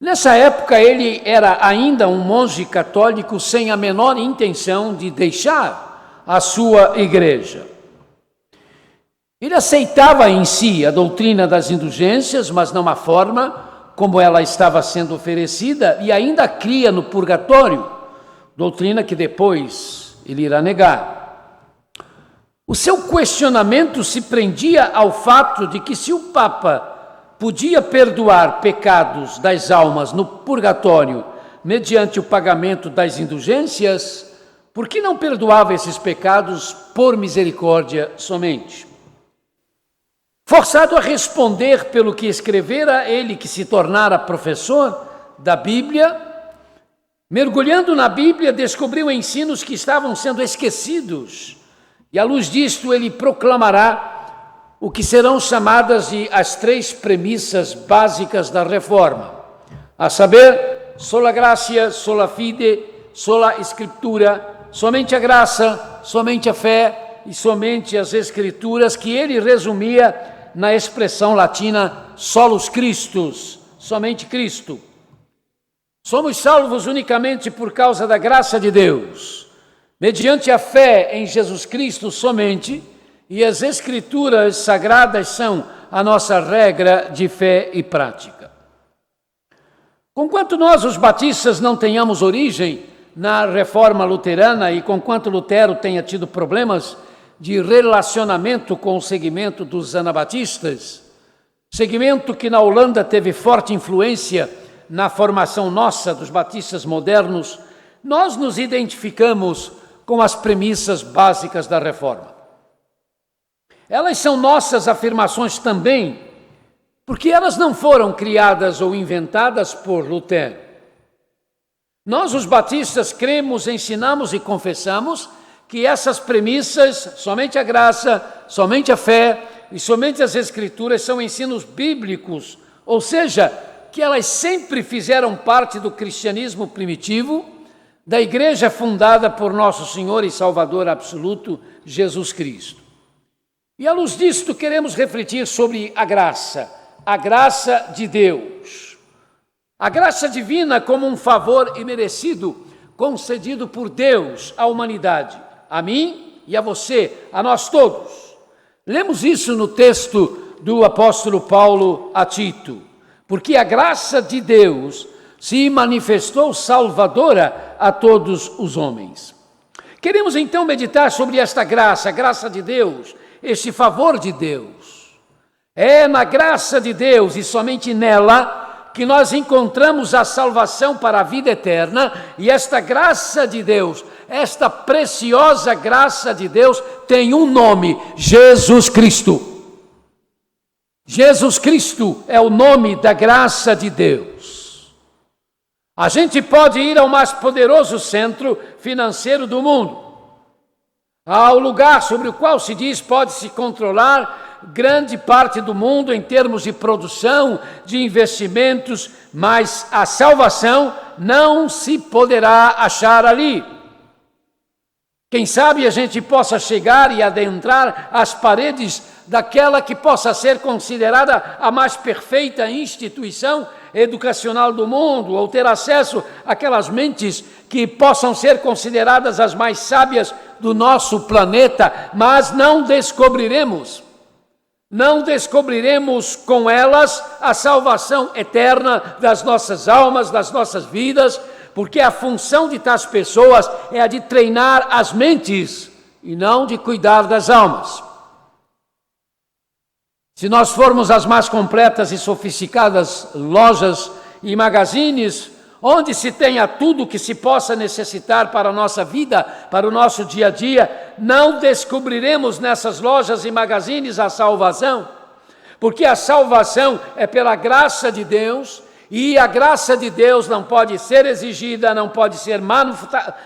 Nessa época, ele era ainda um monge católico sem a menor intenção de deixar a sua igreja. Ele aceitava em si a doutrina das indulgências, mas não a forma como ela estava sendo oferecida, e ainda cria no purgatório, doutrina que depois ele irá negar. O seu questionamento se prendia ao fato de que se o Papa podia perdoar pecados das almas no purgatório mediante o pagamento das indulgências, por que não perdoava esses pecados por misericórdia somente? Forçado a responder pelo que escrevera, ele que se tornara professor da Bíblia, mergulhando na Bíblia, descobriu ensinos que estavam sendo esquecidos. E à luz disto ele proclamará o que serão chamadas de as 3 premissas básicas da reforma, a saber, sola gratia, sola fide, sola scriptura, somente a graça, somente a fé e somente as escrituras, que ele resumia na expressão latina solus Christus, somente Cristo. Somos salvos unicamente por causa da graça de Deus, mediante a fé em Jesus Cristo somente, e as Escrituras Sagradas são a nossa regra de fé e prática. Conquanto nós, os batistas, não tenhamos origem na reforma luterana e conquanto Lutero tenha tido problemas de relacionamento com o segmento dos anabatistas, segmento que na Holanda teve forte influência na formação nossa dos batistas modernos, nós nos identificamos com as premissas básicas da reforma. Elas são nossas afirmações também, porque elas não foram criadas ou inventadas por Lutero. Nós, os batistas, cremos, ensinamos e confessamos que essas premissas, somente a graça, somente a fé e somente as Escrituras são ensinos bíblicos, ou seja, que elas sempre fizeram parte do cristianismo primitivo, da igreja fundada por nosso Senhor e Salvador absoluto, Jesus Cristo. E à luz disto, queremos refletir sobre a graça de Deus. A graça divina como um favor imerecido concedido por Deus à humanidade, a mim e a você, a nós todos. Lemos isso no texto do apóstolo Paulo a Tito. Porque a graça de Deus se manifestou salvadora a todos os homens. Queremos então meditar sobre esta graça, a graça de Deus, este favor de Deus. É na graça de Deus e somente nela que nós encontramos a salvação para a vida eterna, e esta graça de Deus, esta preciosa graça de Deus tem um nome: Jesus Cristo. Jesus Cristo é o nome da graça de Deus. A gente pode ir ao mais poderoso centro financeiro do mundo, ao lugar sobre o qual se diz pode-se controlar grande parte do mundo em termos de produção, de investimentos, mas a salvação não se poderá achar ali. Quem sabe a gente possa chegar e adentrar as paredes daquela que possa ser considerada a mais perfeita instituição educacional do mundo, ou ter acesso àquelas mentes que possam ser consideradas as mais sábias do nosso planeta, mas não descobriremos com elas a salvação eterna das nossas almas, das nossas vidas, porque a função de tais pessoas é a de treinar as mentes e não de cuidar das almas. Se nós formos às mais completas e sofisticadas lojas e magazines, onde se tenha tudo que se possa necessitar para a nossa vida, para o nosso dia a dia, não descobriremos nessas lojas e magazines a salvação, porque a salvação é pela graça de Deus, e a graça de Deus não pode ser exigida, não pode ser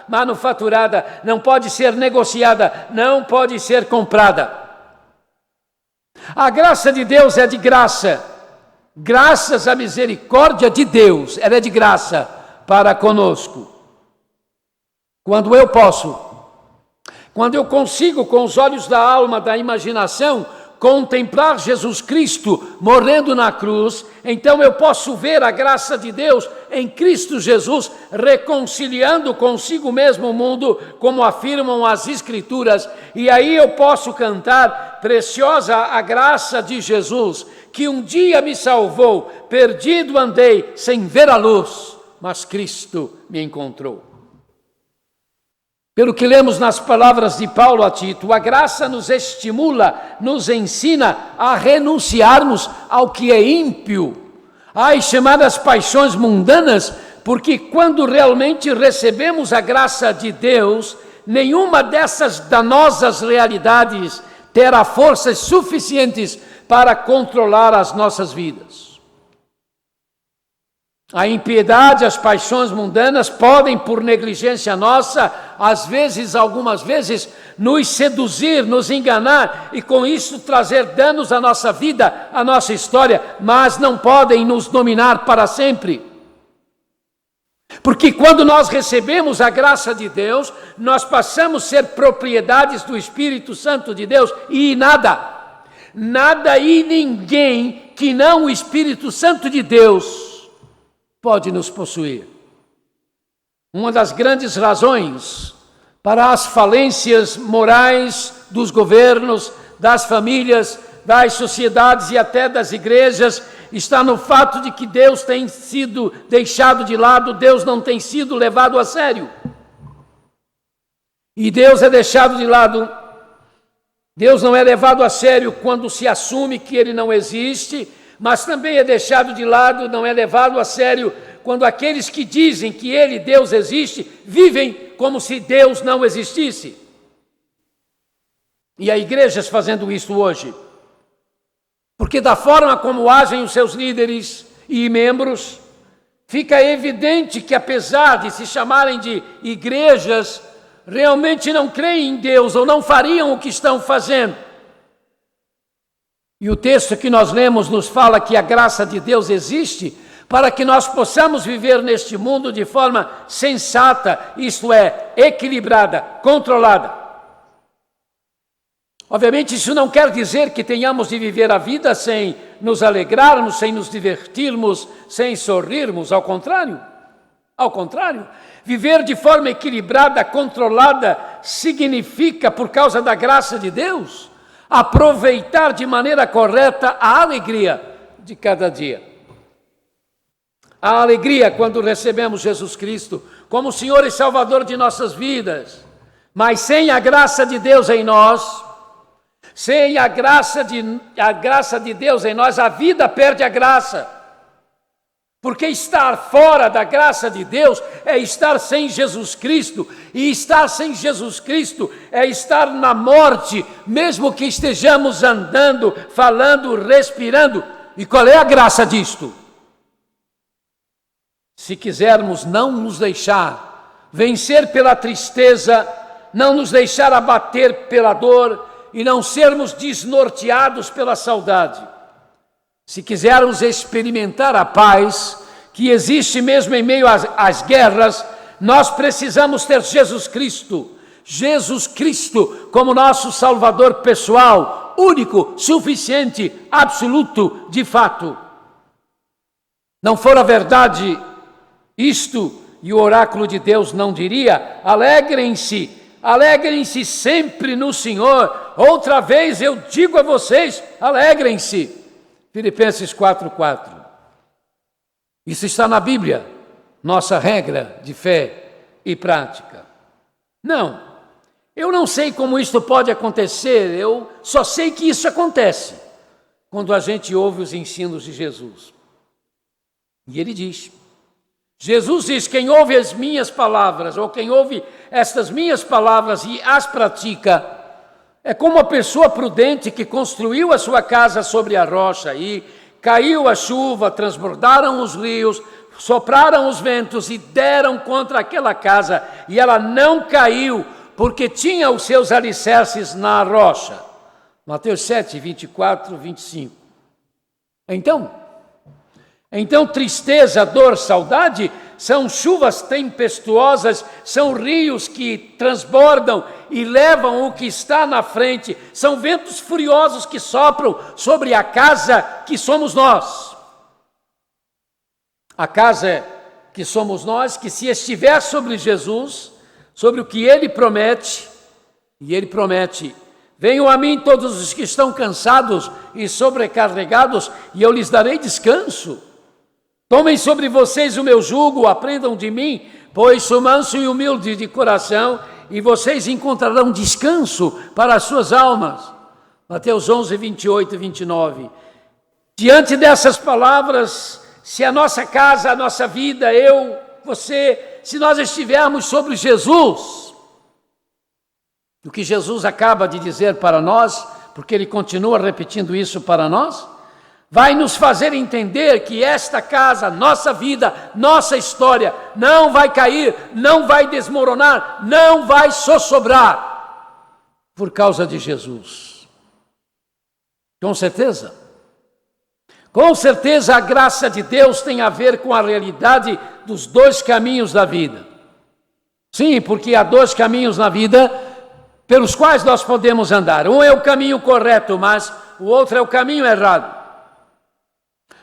manufaturada, não pode ser negociada, não pode ser comprada. A graça de Deus é de graça. Graças à misericórdia de Deus, ela é de graça para conosco. Quando eu consigo com os olhos da alma, da imaginação, contemplar Jesus Cristo morrendo na cruz, então eu posso ver a graça de Deus em Cristo Jesus, reconciliando consigo mesmo o mundo, como afirmam as Escrituras, e aí eu posso cantar: preciosa a graça de Jesus, que um dia me salvou, perdido andei, sem ver a luz, mas Cristo me encontrou. Pelo que lemos nas palavras de Paulo a Tito, a graça nos estimula, nos ensina a renunciarmos ao que é ímpio, às chamadas paixões mundanas, porque quando realmente recebemos a graça de Deus, nenhuma dessas danosas realidades terá forças suficientes para controlar as nossas vidas. A impiedade, as paixões mundanas podem, por negligência nossa, algumas vezes, nos seduzir, nos enganar e com isso trazer danos à nossa vida, à nossa história, mas não podem nos dominar para sempre. Porque quando nós recebemos a graça de Deus, nós passamos a ser propriedades do Espírito Santo de Deus e nada e ninguém que não o Espírito Santo de Deus pode nos possuir. Uma das grandes razões para as falências morais dos governos, das famílias, das sociedades e até das igrejas está no fato de que Deus tem sido deixado de lado, Deus não tem sido levado a sério. E Deus é deixado de lado. Deus não é levado a sério quando se assume que Ele não existe, mas também é deixado de lado, não é levado a sério quando aqueles que dizem que Ele, Deus, existe, vivem como se Deus não existisse. E há igrejas fazendo isso hoje. Porque da forma como agem os seus líderes e membros, fica evidente que apesar de se chamarem de igrejas, realmente não creem em Deus ou não fariam o que estão fazendo. E o texto que nós lemos nos fala que a graça de Deus existe para que nós possamos viver neste mundo de forma sensata, isto é, equilibrada, controlada. Obviamente isso não quer dizer que tenhamos de viver a vida sem nos alegrarmos, sem nos divertirmos, sem sorrirmos, ao contrário. Ao contrário, viver de forma equilibrada, controlada, significa, por causa da graça de Deus, aproveitar de maneira correta a alegria de cada dia. A alegria quando recebemos Jesus Cristo como Senhor e Salvador de nossas vidas. Mas sem a graça de Deus em nós, sem a graça de Deus em nós, a vida perde a graça. Porque estar fora da graça de Deus é estar sem Jesus Cristo. E estar sem Jesus Cristo é estar na morte, mesmo que estejamos andando, falando, respirando. E qual é a graça disto? Se quisermos não nos deixar vencer pela tristeza, não nos deixar abater pela dor e não sermos desnorteados pela saudade. Se quisermos experimentar a paz que existe mesmo em meio às guerras, nós precisamos ter Jesus Cristo como nosso Salvador pessoal, único, suficiente, absoluto, de fato. Não fora verdade isto, e o oráculo de Deus não diria: alegrem-se sempre no Senhor. Outra vez eu digo a vocês, alegrem-se. Filipenses 4:4. Isso está na Bíblia, nossa regra de fé e prática. Não, eu não sei como isto pode acontecer, eu só sei que isso acontece quando a gente ouve os ensinos de Jesus. E ele diz, Jesus diz, quem ouve as minhas palavras, ou quem ouve estas minhas palavras e as pratica, é como a pessoa prudente que construiu a sua casa sobre a rocha e caiu a chuva, transbordaram os rios, sopraram os ventos e deram contra aquela casa, e ela não caiu, porque tinha os seus alicerces na rocha. Mateus 7, 24, 25. Então, tristeza, dor, saudade são chuvas tempestuosas, são rios que transbordam e levam o que está na frente, são ventos furiosos que sopram sobre a casa que somos nós. A casa que somos nós, que se estiver sobre Jesus, sobre o que Ele promete, e Ele promete: venham a mim todos os que estão cansados e sobrecarregados, e eu lhes darei descanso. Tomem sobre vocês o meu jugo, aprendam de mim, pois sou manso e humilde de coração, e vocês encontrarão descanso para as suas almas. Mateus 11, 28 e 29. Diante dessas palavras, se a nossa casa, a nossa vida, eu, você, se nós estivermos sobre Jesus, o que Jesus acaba de dizer para nós, porque Ele continua repetindo isso para nós, vai nos fazer entender que esta casa, nossa vida, nossa história, não vai cair, não vai desmoronar, não vai sossobrar, por causa de Jesus. Com certeza. Com certeza a graça de Deus tem a ver com a realidade dos dois caminhos da vida. Sim, porque há dois caminhos na vida pelos quais nós podemos andar. Um é o caminho correto, mas o outro é o caminho errado.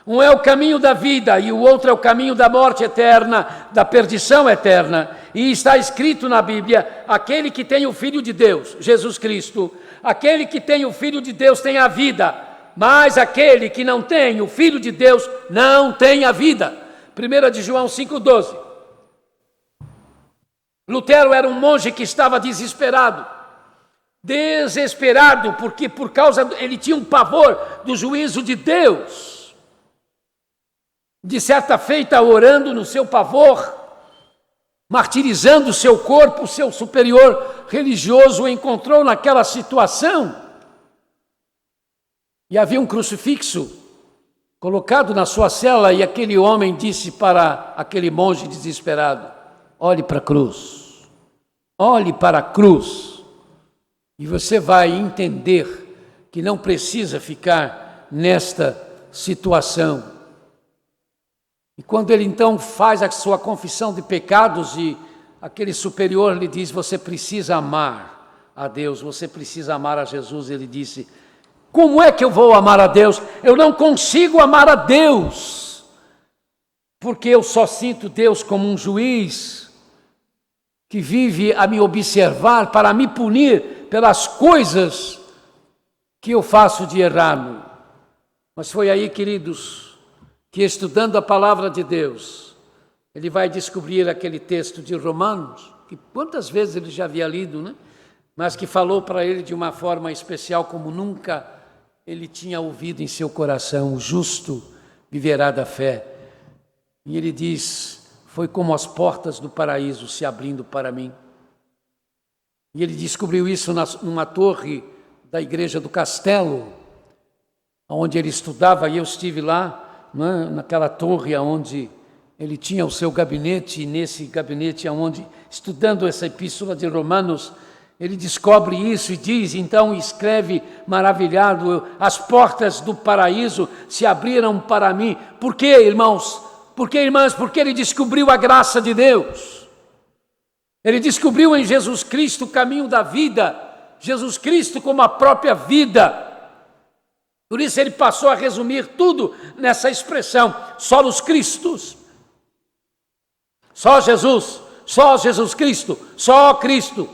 Um é o caminho da vida e o outro é o caminho da morte eterna, da perdição eterna. E está escrito na Bíblia, aquele que tem o Filho de Deus, Jesus Cristo, aquele que tem o Filho de Deus tem a vida, mas aquele que não tem o Filho de Deus não tem a vida. 1 de João 5,12. Lutero era um monge que estava desesperado, porque ele tinha um pavor do juízo de Deus. De certa feita, orando no seu pavor, martirizando o seu corpo, o seu superior religioso o encontrou naquela situação. E havia um crucifixo colocado na sua cela, e aquele homem disse para aquele monge desesperado: olhe para a cruz, olhe para a cruz, e você vai entender que não precisa ficar nesta situação. E quando ele então faz a sua confissão de pecados, e aquele superior lhe diz: você precisa amar a Deus, você precisa amar a Jesus, ele disse: como é que eu vou amar a Deus? Eu não consigo amar a Deus, porque eu só sinto Deus como um juiz que vive a me observar para me punir pelas coisas que eu faço de errado. Mas foi aí, queridos, que estudando a palavra de Deus, ele vai descobrir aquele texto de Romanos, que quantas vezes ele já havia lido, né? Mas que falou para ele de uma forma especial como nunca ele tinha ouvido em seu coração: o justo viverá da fé. E ele diz: foi como as portas do paraíso se abrindo para mim. E ele descobriu isso numa torre da igreja do Castelo, onde ele estudava, e eu estive lá, né, naquela torre onde ele tinha o seu gabinete, e nesse gabinete onde, estudando essa epístola de Romanos, ele descobre isso e diz, então escreve maravilhado: as portas do paraíso se abriram para mim. Por quê, irmãos? Por quê, irmãs? Porque ele descobriu a graça de Deus. Ele descobriu em Jesus Cristo o caminho da vida, Jesus Cristo como a própria vida. Por isso ele passou a resumir tudo nessa expressão: solos Christus. Só Jesus Cristo, só Cristo.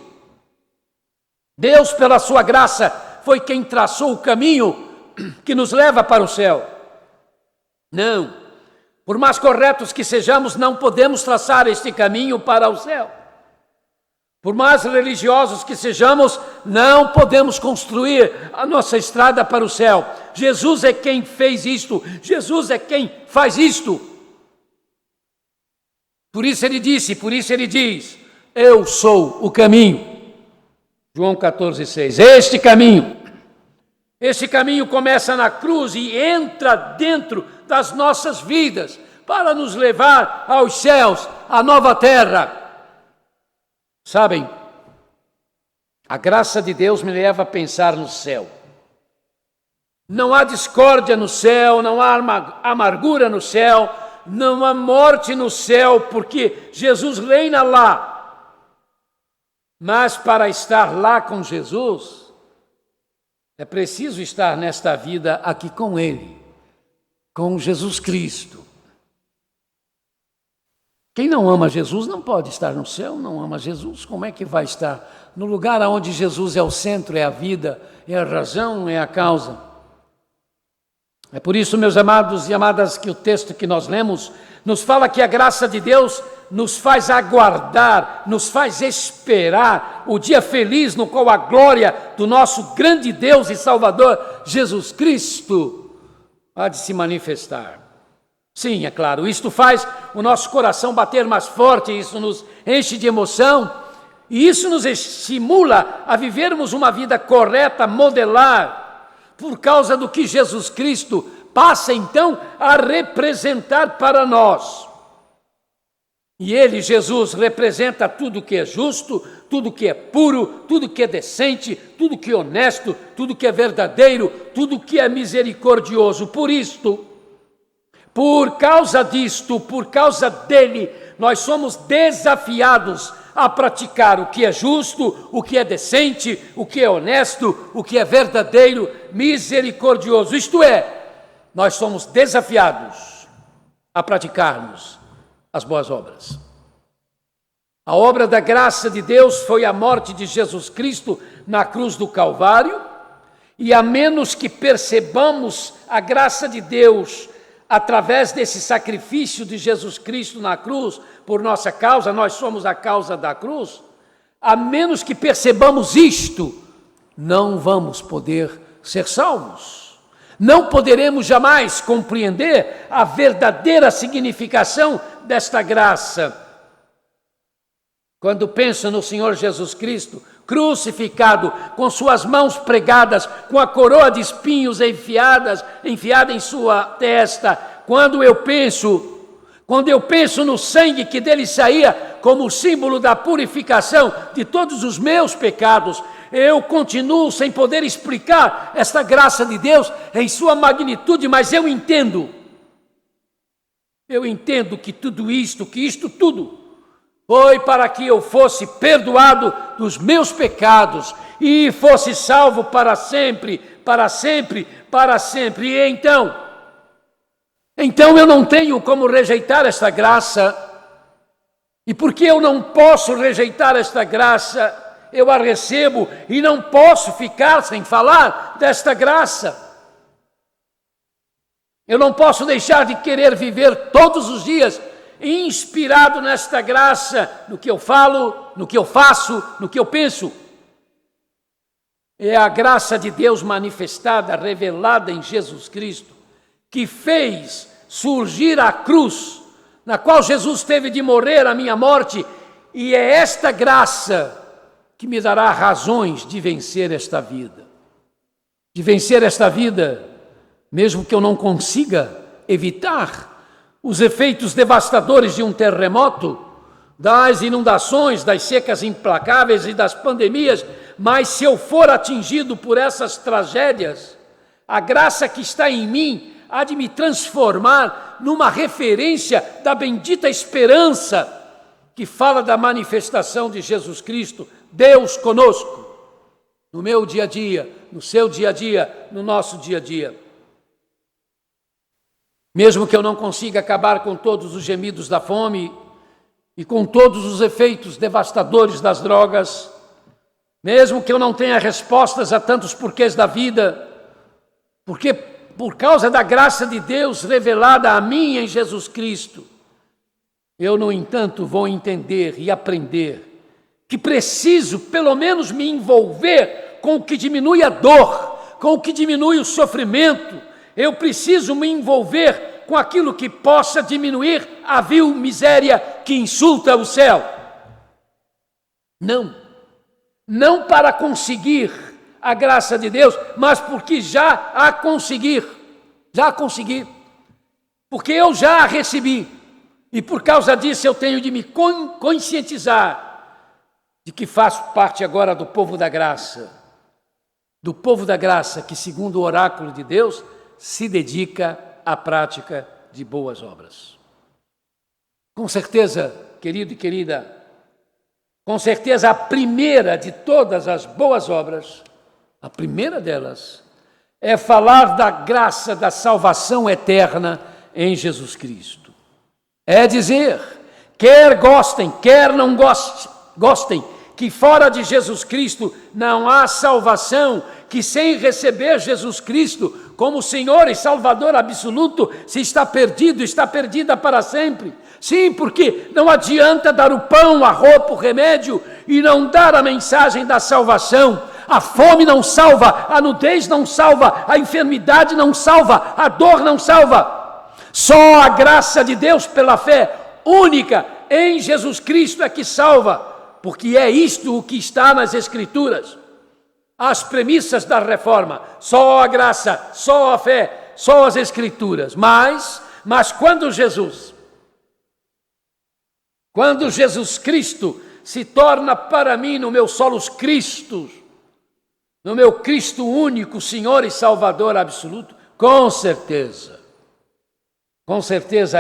Deus, pela sua graça, foi quem traçou o caminho que nos leva para o céu. Não, por mais corretos que sejamos, não podemos traçar este caminho para o céu. Por mais religiosos que sejamos, não podemos construir a nossa estrada para o céu. Jesus é quem fez isto, Jesus é quem faz isto. Por isso ele diz: eu sou o caminho. João 14,6. Este caminho começa na cruz e entra dentro das nossas vidas para nos levar aos céus, à nova terra. Sabem, a graça de Deus me leva a pensar no céu. Não há discórdia no céu, não há amargura no céu, não há morte no céu, porque Jesus reina lá. Mas para estar lá com Jesus, é preciso estar nesta vida aqui com Ele, com Jesus Cristo. Quem não ama Jesus não pode estar no céu, não ama Jesus. Como é que vai estar no lugar onde Jesus é o centro, é a vida, é a razão, é a causa? É por isso, meus amados e amadas, que o texto que nós lemos nos fala que a graça de Deus nos faz aguardar, nos faz esperar o dia feliz no qual a glória do nosso grande Deus e Salvador, Jesus Cristo, há de se manifestar. Sim, é claro, isto faz o nosso coração bater mais forte, isso nos enche de emoção, e isso nos estimula a vivermos uma vida correta, modelar, por causa do que Jesus Cristo passa então a representar para nós. E ele, Jesus, representa tudo que é justo, tudo que é puro, tudo que é decente, tudo que é honesto, tudo que é verdadeiro, tudo que é misericordioso. Por causa disto, por causa dele, nós somos desafiados a praticar o que é justo, o que é decente, o que é honesto, o que é verdadeiro, misericordioso. Isto é, nós somos desafiados a praticarmos as boas obras. A obra da graça de Deus foi a morte de Jesus Cristo na cruz do Calvário, e a menos que percebamos a graça de Deus através desse sacrifício de Jesus Cristo na cruz, por nossa causa, nós somos a causa da cruz, a menos que percebamos isto, não vamos poder ser salvos. Não poderemos jamais compreender a verdadeira significação desta graça. Quando penso no Senhor Jesus Cristo, crucificado, com suas mãos pregadas, com a coroa de espinhos enfiada em sua testa, quando eu penso no sangue que dele saía como símbolo da purificação de todos os meus pecados, eu continuo sem poder explicar esta graça de Deus em sua magnitude, mas eu entendo que isto tudo foi para que eu fosse perdoado dos meus pecados e fosse salvo para sempre, para sempre, para sempre. E então eu não tenho como rejeitar esta graça. E porque eu não posso rejeitar esta graça, eu a recebo e não posso ficar sem falar desta graça. Eu não posso deixar de querer viver todos os dias inspirado nesta graça, no que eu falo, no que eu faço, no que eu penso. É a graça de Deus manifestada, revelada em Jesus Cristo, que fez surgir a cruz, na qual Jesus teve de morrer a minha morte, e é esta graça que me dará razões de vencer esta vida. De vencer esta vida, mesmo que eu não consiga evitar os efeitos devastadores de um terremoto, das inundações, das secas implacáveis e das pandemias, mas se eu for atingido por essas tragédias, a graça que está em mim há de me transformar numa referência da bendita esperança que fala da manifestação de Jesus Cristo, Deus conosco, no meu dia a dia, no seu dia a dia, no nosso dia a dia. Mesmo que eu não consiga acabar com todos os gemidos da fome e com todos os efeitos devastadores das drogas, mesmo que eu não tenha respostas a tantos porquês da vida, porque por causa da graça de Deus revelada a mim em Jesus Cristo, eu, no entanto, vou entender e aprender que preciso, pelo menos, me envolver com o que diminui a dor, com o que diminui o sofrimento. Eu preciso me envolver com aquilo que possa diminuir a vil miséria que insulta o céu. Não para conseguir a graça de Deus, mas porque já a consegui, porque eu já a recebi, e por causa disso eu tenho de me conscientizar de que faço parte agora do povo da graça que, segundo o oráculo de Deus, se dedica à prática de boas obras. Com certeza, querido e querida, com certeza a primeira de todas as boas obras, a primeira delas, é falar da graça da salvação eterna em Jesus Cristo. É dizer, quer gostem, quer não gostem, que fora de Jesus Cristo não há salvação, que sem receber Jesus Cristo como Senhor e Salvador absoluto, se está perdido, está perdida para sempre. Sim, porque não adianta dar o pão, a roupa, o remédio e não dar a mensagem da salvação. A fome não salva, a nudez não salva, a enfermidade não salva, a dor não salva. Só a graça de Deus pela fé única em Jesus Cristo é que salva, porque é isto o que está nas Escrituras. As premissas da reforma, só a graça, só a fé, só as Escrituras. Mas quando Jesus Cristo se torna para mim no meu solos Cristo, no meu Cristo único, Senhor e Salvador absoluto, com certeza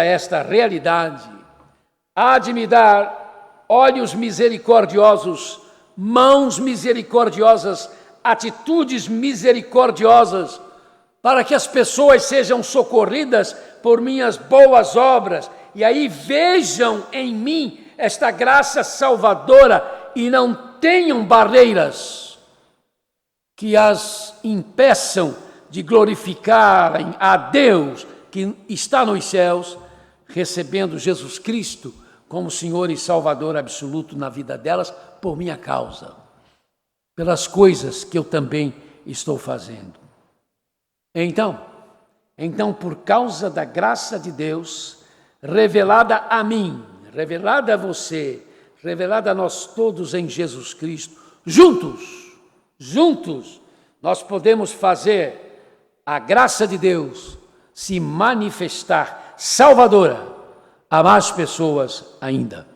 esta realidade há de me dar olhos misericordiosos, mãos misericordiosas, atitudes misericordiosas, para que as pessoas sejam socorridas por minhas boas obras, e aí vejam em mim esta graça salvadora e não tenham barreiras que as impeçam de glorificarem a Deus, que que está nos céus, recebendo Jesus Cristo como Senhor e Salvador absoluto na vida delas, por minha causa, pelas coisas que eu também estou fazendo. Então, por causa da graça de Deus, revelada a mim, revelada a você, revelada a nós todos em Jesus Cristo, juntos, nós podemos fazer a graça de Deus se manifestar salvadora a mais pessoas ainda.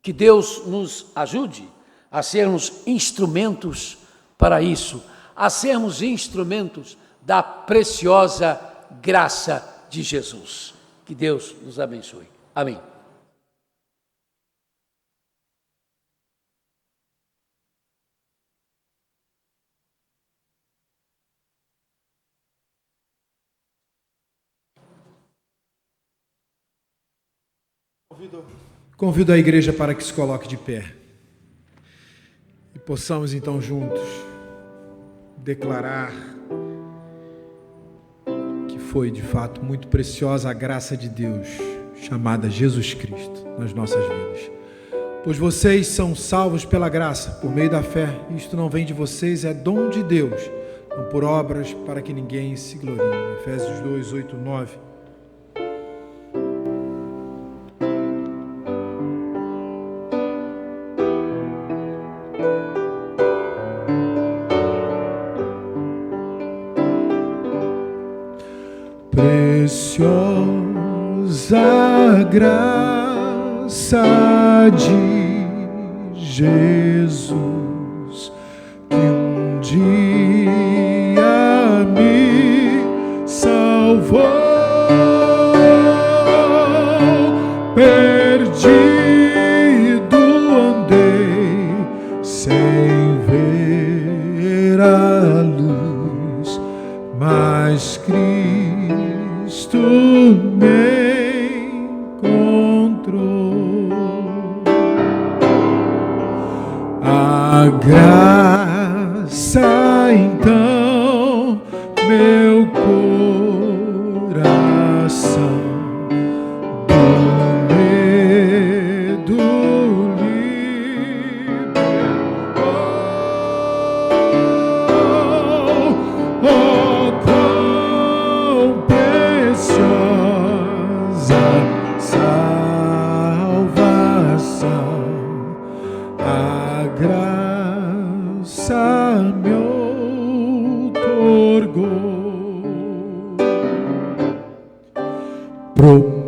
Que Deus nos ajude a sermos instrumentos para isso, a sermos instrumentos da preciosa graça de Jesus. Que Deus nos abençoe. Amém. Convido a igreja para que se coloque de pé e possamos então juntos declarar que foi de fato muito preciosa a graça de Deus, chamada Jesus Cristo, nas nossas vidas. Pois vocês são salvos pela graça, por meio da fé. Isto não vem de vocês, é dom de Deus, não por obras, para que ninguém se glorie. Efésios 2, 8, 9. Preciosa graça de Jesus, que um dia me salvou, perdido andei sem ver a luz, mas Cristo me encontrou. A graça então meu coração do medo libertou. Oh, quão preciosa salvação, a graça me outorgou. Promessas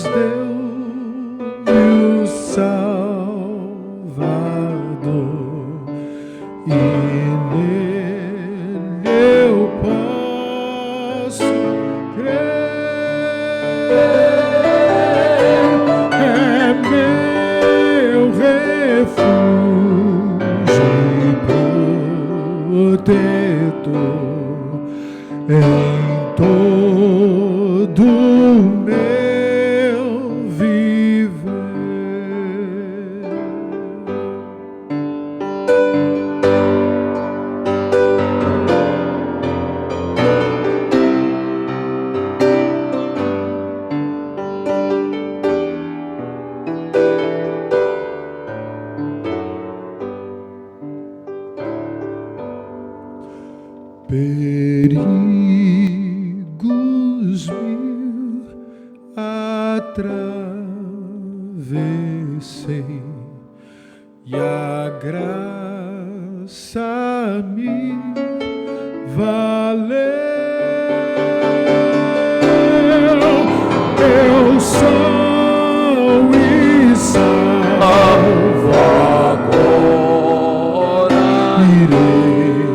deu-me o Salvador, e nele eu posso crer. É meu refúgio e protetor em todo meu viver. Perigos mil atravessei, e a graça me valeu. Eu sou e salvo agora, irei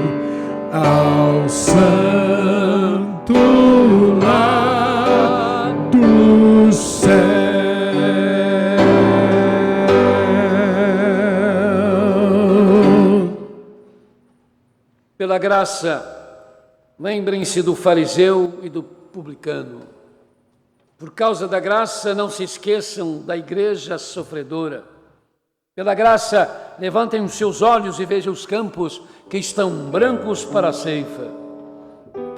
ao santo lar do céu. Pela graça, lembrem-se do fariseu e do publicano. Por causa da graça, não se esqueçam da igreja sofredora. Pela graça, levantem os seus olhos e vejam os campos que estão brancos para a ceifa.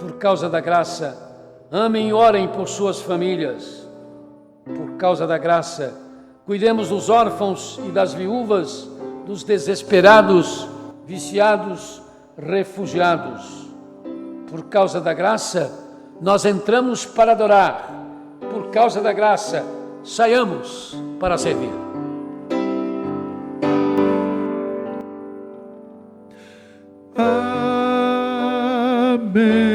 Por causa da graça, amem e orem por suas famílias. Por causa da graça, cuidemos dos órfãos e das viúvas, dos desesperados, viciados, refugiados. Por causa da graça, nós entramos para adorar. Por causa da graça, saiamos para servir. Amém.